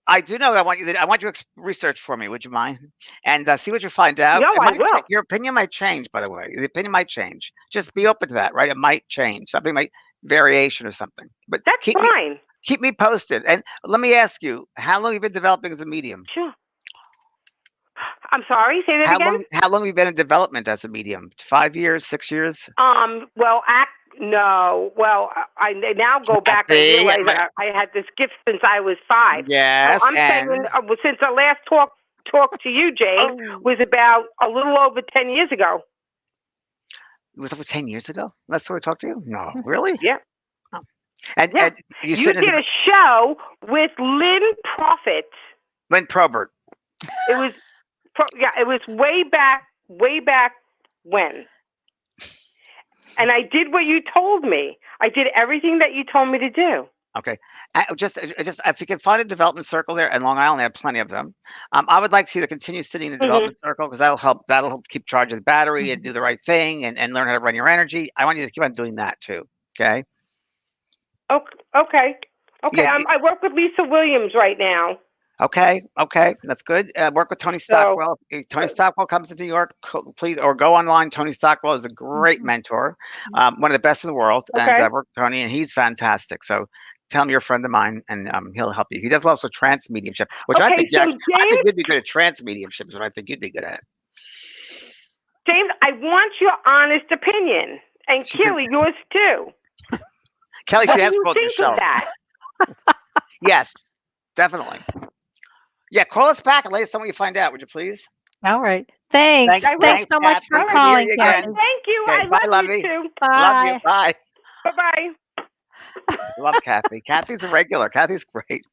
I do know that I want you to research for me. Would you mind? And see what you find out. No, I will. Your opinion might change, by the way. The opinion might change. Just be open to that, right? It might change. Something might variation or something. But that's fine. Keep me posted. And let me ask you, how long have you been developing as a medium? Sure. I'm sorry. Say that again. How long have you been in development as a medium? 5 years? 6 years? No. Well, I now go back and realize I had this gift since I was 5. Yes. So I'm saying since the last talk to you, James, was about a little over 10 years ago. It was over 10 years ago? Last time we talked to you? No, really? Yeah. Oh. And you did a show with Lynn Prophet. Lynn Probert. It was, it was way back when. And I did what you told me. I did everything that you told me to do. Okay. Just if you can find a development circle there, and Long Island, they have plenty of them. I would like you to continue sitting in the development circle because that'll help keep charging the battery and do the right thing and learn how to run your energy. I want you to keep on doing that too. Okay. Okay. Yeah, I work with Lisa Williams right now. Okay, that's good. Work with Tony Stockwell. If Tony Stockwell comes to New York, please, or go online. Tony Stockwell is a great mentor, one of the best in the world. Okay. And I work with Tony, and he's fantastic. So tell him you're a friend of mine, and he'll help you. He does also trance mediumship, which I think you'd be good at. Trance mediumship is what I think you'd be good at. James, I want your honest opinion, and Kellee, yours too. Kellee, she has called your show. That? Yes, definitely. Yeah, call us back and let us know what you find out, would you please? All right. Thanks so much for calling, Kathy. Thank you. Okay, I love you too. Bye. Love you. Bye. Bye-bye. Love Kathy. Kathy's a regular. Kathy's great.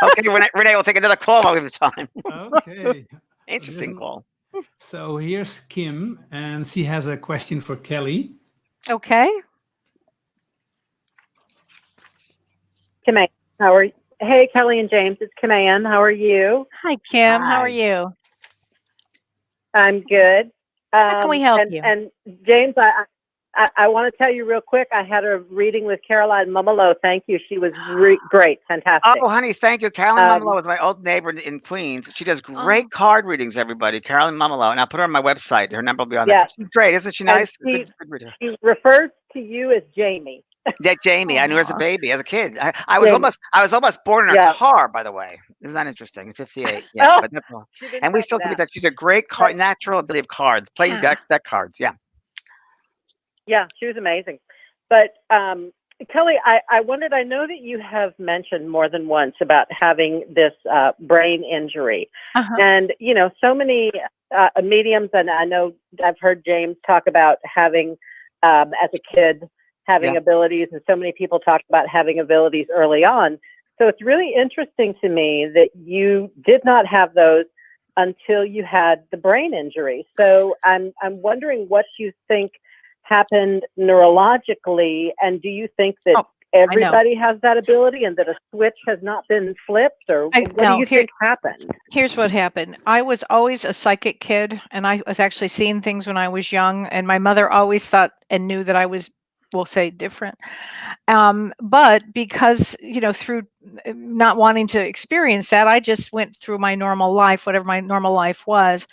Okay, Renee, we'll take another call while we have time. Okay. Interesting call. So here's Kim, and she has a question for Kellee. Okay. Kim, how are you? Hey, Kellee and James, it's Kim Ann. How are you? Hi, Kim. How are Hi. you? I'm good. How can we help you? And James, I want to tell you real quick. I had a reading with Caroline Mumolo. Thank you. She was great, fantastic. Oh, honey, thank you. Carolyn Mumolo is my old neighbor in Queens. She does great card readings, everybody. Carolyn Mumolo. And I'll put her on my website. Her number will be on there. She's great. Isn't she nice? She, good reader. she refers to you as Jamie. Yeah, Jamie. I knew her as a baby, as a kid. I was almost born in a car, by the way. Isn't that interesting? In 58. Yeah. But that's all. And we still keep in touch. She's a great natural ability of cards. Play deck cards. Yeah. Yeah, she was amazing. But Kellee, I wondered, I know that you have mentioned more than once about having this brain injury. And, you know, so many mediums, and I know I've heard James talk about having, as a kid, having abilities, and so many people talk about having abilities early on. So it's really interesting to me that you did not have those until you had the brain injury. So I'm wondering what you think happened neurologically, and do you think that everybody has that ability and that a switch has not been flipped, or what do you think happened? Here's what happened. I was always a psychic kid, and I was actually seeing things when I was young, and my mother always thought and knew that I was, we'll say, different. But because, you know, through not wanting to experience that, I just went through my normal life, whatever my normal life was.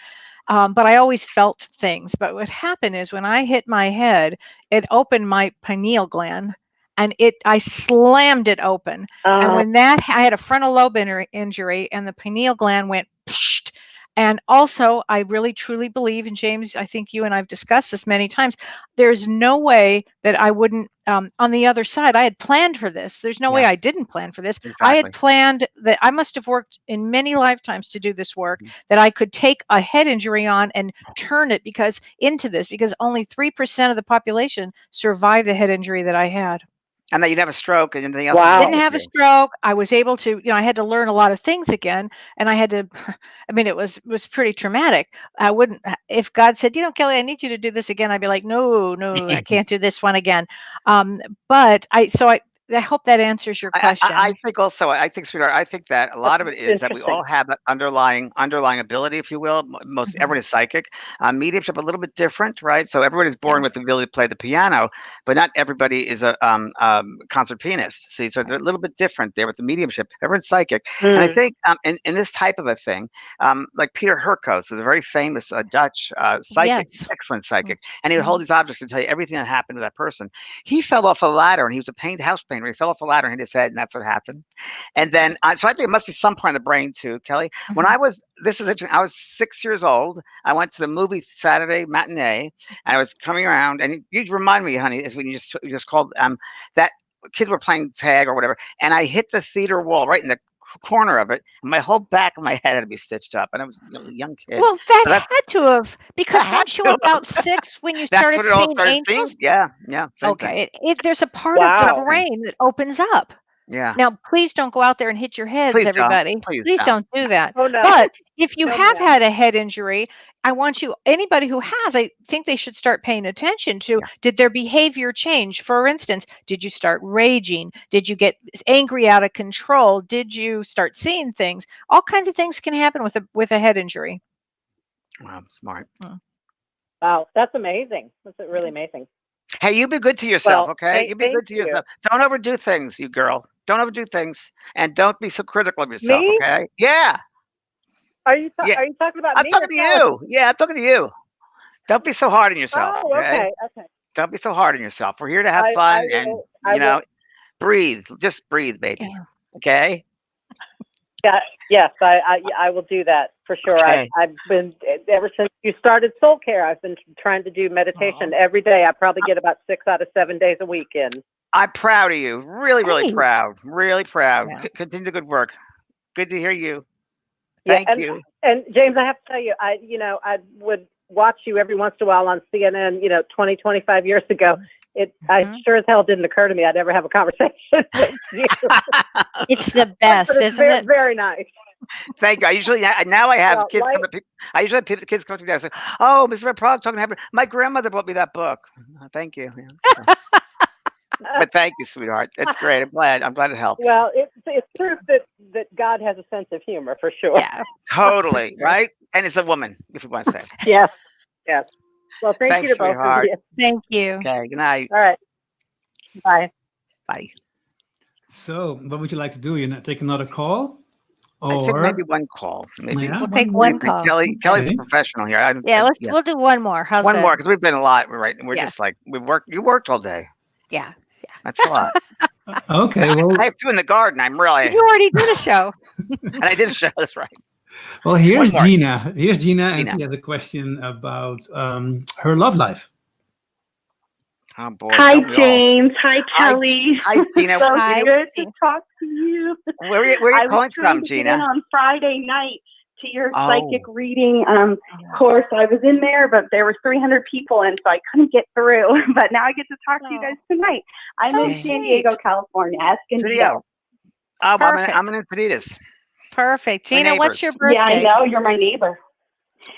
But I always felt things. But what happened is when I hit my head, it opened my pineal gland, and I slammed it open. And when I had a frontal lobe injury, and the pineal gland went psht. And also, I really truly believe, and James, I think you and I've discussed this many times, there's no way that I wouldn't, on the other side, I had planned for this. There's no way I didn't plan for this. Exactly. I had planned that I must have worked in many lifetimes to do this work, that I could take a head injury on and turn it because only 3% of the population survived the head injury that I had. And that you'd have a stroke and anything else. Wow. Didn't have a stroke. I was able to, you know, I had to learn a lot of things again. And I had to, I mean, it was pretty traumatic. I wouldn't, if God said, you know, Kellee, I need you to do this again, I'd be like, no, I can't do this one again. But I hope that answers your question. I think also, sweetheart, I think that a lot of it is that we all have that underlying ability, if you will. Most everyone is psychic. Mediumship a little bit different, right? So everybody's born with the ability to play the piano, but not everybody is a concert pianist. See, so it's a little bit different there with the mediumship. Everyone's psychic, and I think in this type of a thing, like Peter Hurkos was a very famous Dutch psychic, excellent psychic, and he would hold these objects and tell you everything that happened to that person. He fell off a ladder, and he was a house painter. He fell off a ladder and hit his head, and that's what happened. And then, so I think it must be some part in the brain too, Kellee. When this is interesting, I was 6 years old. I went to the movie Saturday matinee, and I was coming around, and you'd remind me, honey, is when you just called that kids were playing tag or whatever, and I hit the theater wall right in the corner of it, and my whole back of my head had to be stitched up, and I was a young kid. Well, that had to have, because weren't you about 6 when you started seeing angels? Yeah. Okay, there's a part of the brain that opens up. Yeah. Now, please don't go out there and hit your heads, everybody. Please don't do that. Oh, no. But if you have had a head injury, I want anybody who has, I think they should start paying attention to, did their behavior change? For instance, did you start raging? Did you get angry out of control? Did you start seeing things? All kinds of things can happen with a head injury. Wow, smart. Wow, that's amazing. That's really amazing. Hey, you be good to yourself, okay? You be good to yourself. Don't overdo things, you girl. Don't overdo things, and don't be so critical of yourself, okay? Yeah. Are you talking about me? I'm talking to you. Yeah, I'm talking to you. Don't be so hard on yourself. Oh, okay. Don't be so hard on yourself. We're here to have fun, and breathe. Just breathe, baby. Yeah. Okay. Yeah. Yes, I will do that for sure. Okay. I've been, ever since you started Soul Care, I've been trying to do meditation every day. I probably get about 6 out of 7 days a week in. I'm proud of you. Really, really proud. Really proud. Yeah. Continue the good work. Good to hear you. Thank you. And James, I have to tell you, I would watch you every once in a while on CNN, 20, 25 years ago. I sure as hell didn't occur to me I'd ever have a conversation with you. It's the best, isn't it? Very nice. Thank you. I usually now I have Well, kids come up. I usually have kids come up to me and say, "Oh, Mr. Praagh talking to my grandmother bought me that book." Thank you. Yeah. But thank you, sweetheart. It's great. I'm glad it helps. Well, it's proof that God has a sense of humor for sure. Yeah. Totally, right? And it's a woman, if you want to say. Yes. Well, thank Thanks, you to both sweetheart. of you. Thank you. Okay, good night. All right. Bye. Bye. So, what would you like to do? Take another call? I think maybe one call. Maybe Yeah, We'll take one call. Kelly's a professional here. We'll do one more. How's one that? more, because we've been a lot, right? And we're Yeah. just like, you worked all day. Yeah. That's a lot. Okay, well, I have two in the garden. I'm really. You already did a show. And I did a show. That's right. well, here's One more. Gina. Here's Gina, and Gina. she has a question about her love life. Oh boy. Hi, don't we all? James. Hi, Kelly. Hi, Gina. So Hi. good to talk to you. Where are you calling I was trying from, to get Gina? in on Friday night to your Oh. psychic reading course. I was in there, but there were 300 people, and so I couldn't get through. But now I get to talk to you guys tonight. I'm So in San sweet. Diego, California. Studio. Oh, Perfect. I'm in Encinitas. Perfect. My Gina, what's neighbors. your birthday? Yeah, I know. You're my neighbor.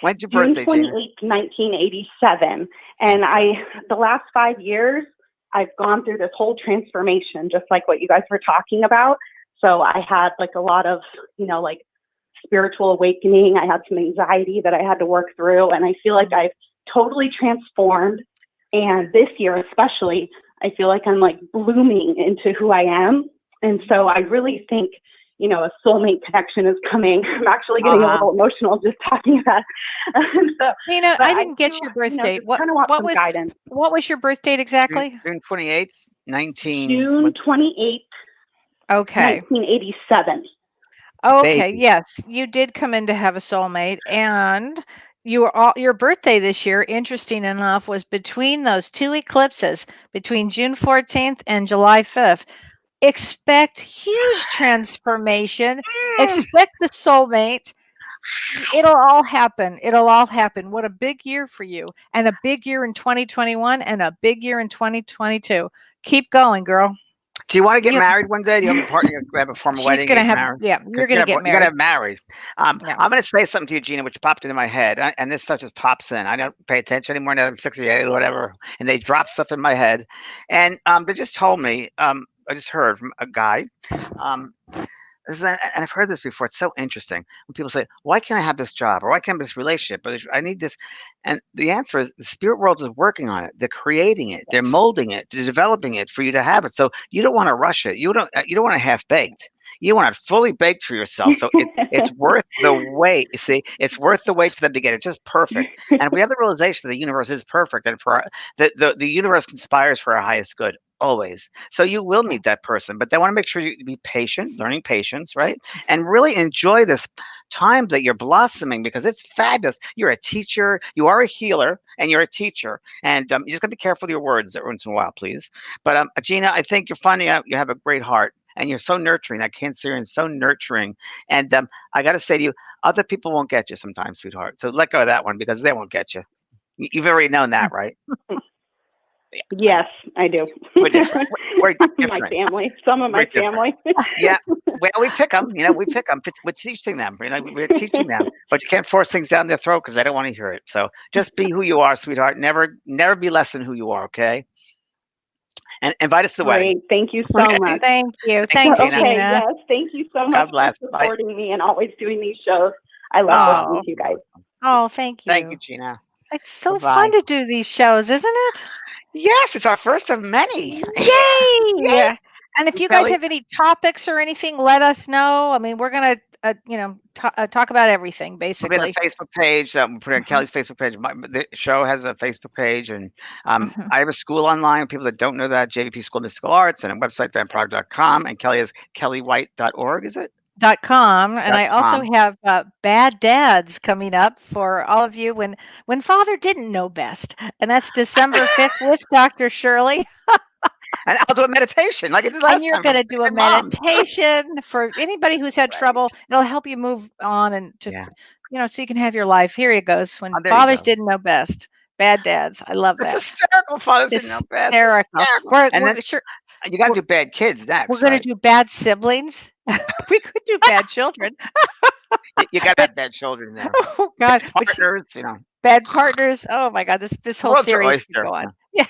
When's your June birthday, Gina? 28th, 1987. And the last 5 years, I've gone through this whole transformation, just like what you guys were talking about. So I had like a lot of, like spiritual awakening. I had some anxiety that I had to work through. And I feel like I've totally transformed. And this year, especially, I feel like I'm like blooming into who I am. And so I really think, a soulmate connection is coming. I'm actually getting a little emotional just talking about it. So, Gina, I didn't get your birth date. Kind of want some guidance. What was your birth date exactly? June 28th, June 28th, Okay. 1987. Okay. Baby. Yes, you did come in to have a soulmate, and your birthday this year, interesting enough, was between those two eclipses, between June 14th and July 5th. Expect huge transformation. Expect the soulmate. It'll all happen. What a big year for you, and a big year in 2021, and a big year in 2022. Keep going, girl. Do you want to get married one day? Do you have a partner? You have a formal wedding? She's gonna have. Married? Yeah, you're gonna get You're married. gonna have married. Yeah. I'm gonna say something to you, Gina, which popped into my head, and this stuff just pops in. I don't pay attention anymore. Now I'm 68 or whatever, and they drop stuff in my head, and they just told me. I just heard from a guy. And I've heard this before. It's so interesting when people say, "Why can't I have this job?" or "Why can't I have this relationship?" or "I need this," and the answer is the spirit world is working on it. They're creating it. They're molding it. They're developing it for you to have it. So you don't want to rush it. You don't want it half baked. You want it fully baked for yourself. So it's worth the wait. You see, it's worth the wait for them to get it just perfect. And we have the realization that the universe is perfect, and for the universe conspires for our highest good. Always. So you will meet that person, but they want to make sure you be patient, learning patience, right? And really enjoy this time that you're blossoming, because it's fabulous. You're a teacher, you are a healer, and you're a teacher. And you just got to be careful with your words every once in a while, please. But Gina, I think you're finding out you have a great heart, and you're so nurturing. That Cancerian is so nurturing. And I got to say to you, other people won't get you sometimes, sweetheart. So let go of that one, because they won't get you. You've already known that, right? Yes, I do. We're different. We're different. My family, some of my family. Yeah. Well, we pick them. We pick them. We're teaching them. We're teaching them. But you can't force things down their throat, because they don't want to hear it. So just be who you are, sweetheart. Never be less than who you are. Okay. And invite us to the wedding. Great. Thank you so much. Thank you. Thank Thank you, you, Okay. Gina. Yes. Thank you so much God bless. for supporting me and always doing these shows. I love listening to you guys. Oh, thank you. Thank you, Gina. It's so Bye-bye. fun to do these shows, isn't it? Yes, it's our first of many. Yay! Yeah. And if you guys Kelly? have any topics or anything, let us know. I mean, we're gonna, talk about everything We'll basically. be on the Facebook page. We'll put it on Kelly's Facebook page. The show has a Facebook page, and I have a school online. People that don't know that, JVP School of Mystical Arts, and a website, vanpraagh.com. And Kelly is kellywhite.org, is it? .com, and I also have Bad Dads coming up for all of you when Father didn't know best, and that's December 5th with Dr. Shirley. And I'll do a meditation like I did last time. And you're going to do a meditation for anybody who's had trouble. It'll help you move on and so you can have your life. Here it goes. When fathers didn't know best. Bad Dads. I love that. It's hysterical. Fathers didn't know best. Hysterical. You got to do bad kids next. We're going to do bad siblings. We could do bad children. You got to have bad children there. Oh God, bad partners, bad partners. Oh my God, this whole series could go on. Yeah.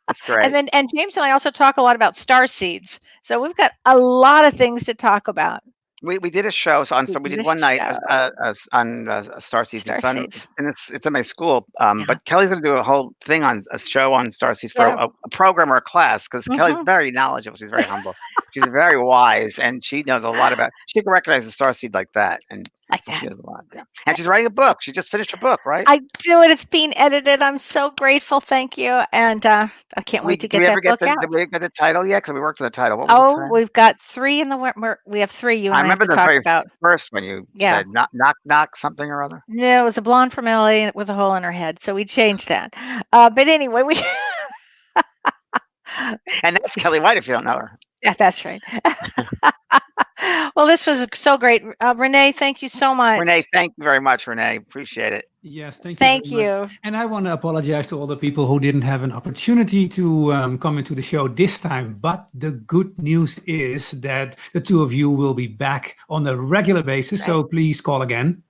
That's great. And James and I also talk a lot about star seeds. So we've got a lot of things to talk about. We did a show, so we did one night on starseeds. It's in my school, but Kelly's going to do a whole thing on a show on starseeds for a program or a class, because Kelly's very knowledgeable. She's very humble. She's very wise, and she knows a lot about. She can recognize a starseed like that, and she knows a lot. Yeah. And she's writing a book. She just finished her book, right? I do it. It's being edited. I'm so grateful. Thank you, and I can't wait to get that book out. Did we get the title yet? Because we worked on the title. What was the title? We've got 3 in the. We have 3. You and I remember the very first one you said knock something or other. Yeah, it was a blonde from LA with a hole in her head, so we changed that. But anyway, we and that's Kellee White, if you don't know her. Yeah, that's right. Well, this was so great. Renee, thank you so much. Renee, thank you very much, Renee. Appreciate it. Yes, thank you. Thank you. And I want to apologize to all the people who didn't have an opportunity to come into the show this time. But the good news is that the 2 of you will be back on a regular basis. Right. So please call again.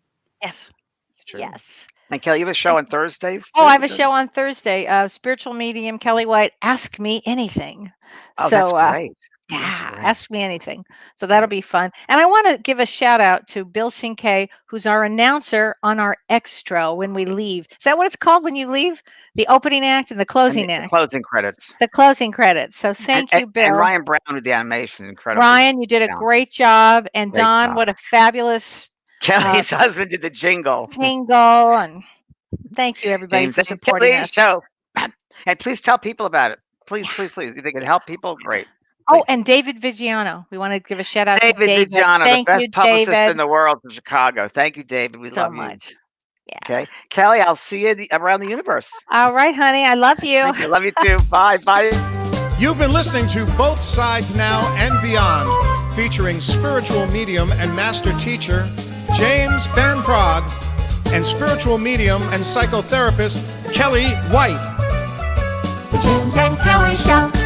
Yes. It's true. Yes. And Kelly, you have a show on Thursdays? Oh, I have a show on Thursday. Spiritual medium Kellee White. Ask me anything. Oh, that's great. Yeah, ask me anything. So that'll be fun. And I want to give a shout out to Bill Cinque, who's our announcer on our extra when we leave. Is that what it's called when you leave? The opening act and the closing act. The closing credits. The closing credits. So thank you, Bill. And Ryan Brown with the animation. Incredible. Ryan, you did a great job. And Don, what a fabulous. Kelly's husband did the jingle. And thank you, everybody, for supporting us. Show. And please tell people about it. Please. If they can help people, great. Oh, and David Vigiano. We want to give a shout out to David Vigiano, Thank the best you, publicist David. in the world from Chicago. Thank you, David. We love you. So much. Yeah. Okay. Kelly, I'll see you around the universe. All right, honey. I love you. Thank you. Love you too. Bye. You've been listening to Both Sides Now and Beyond, featuring spiritual medium and master teacher James Van Praagh and spiritual medium and psychotherapist Kellee White. The James and Kellee Show.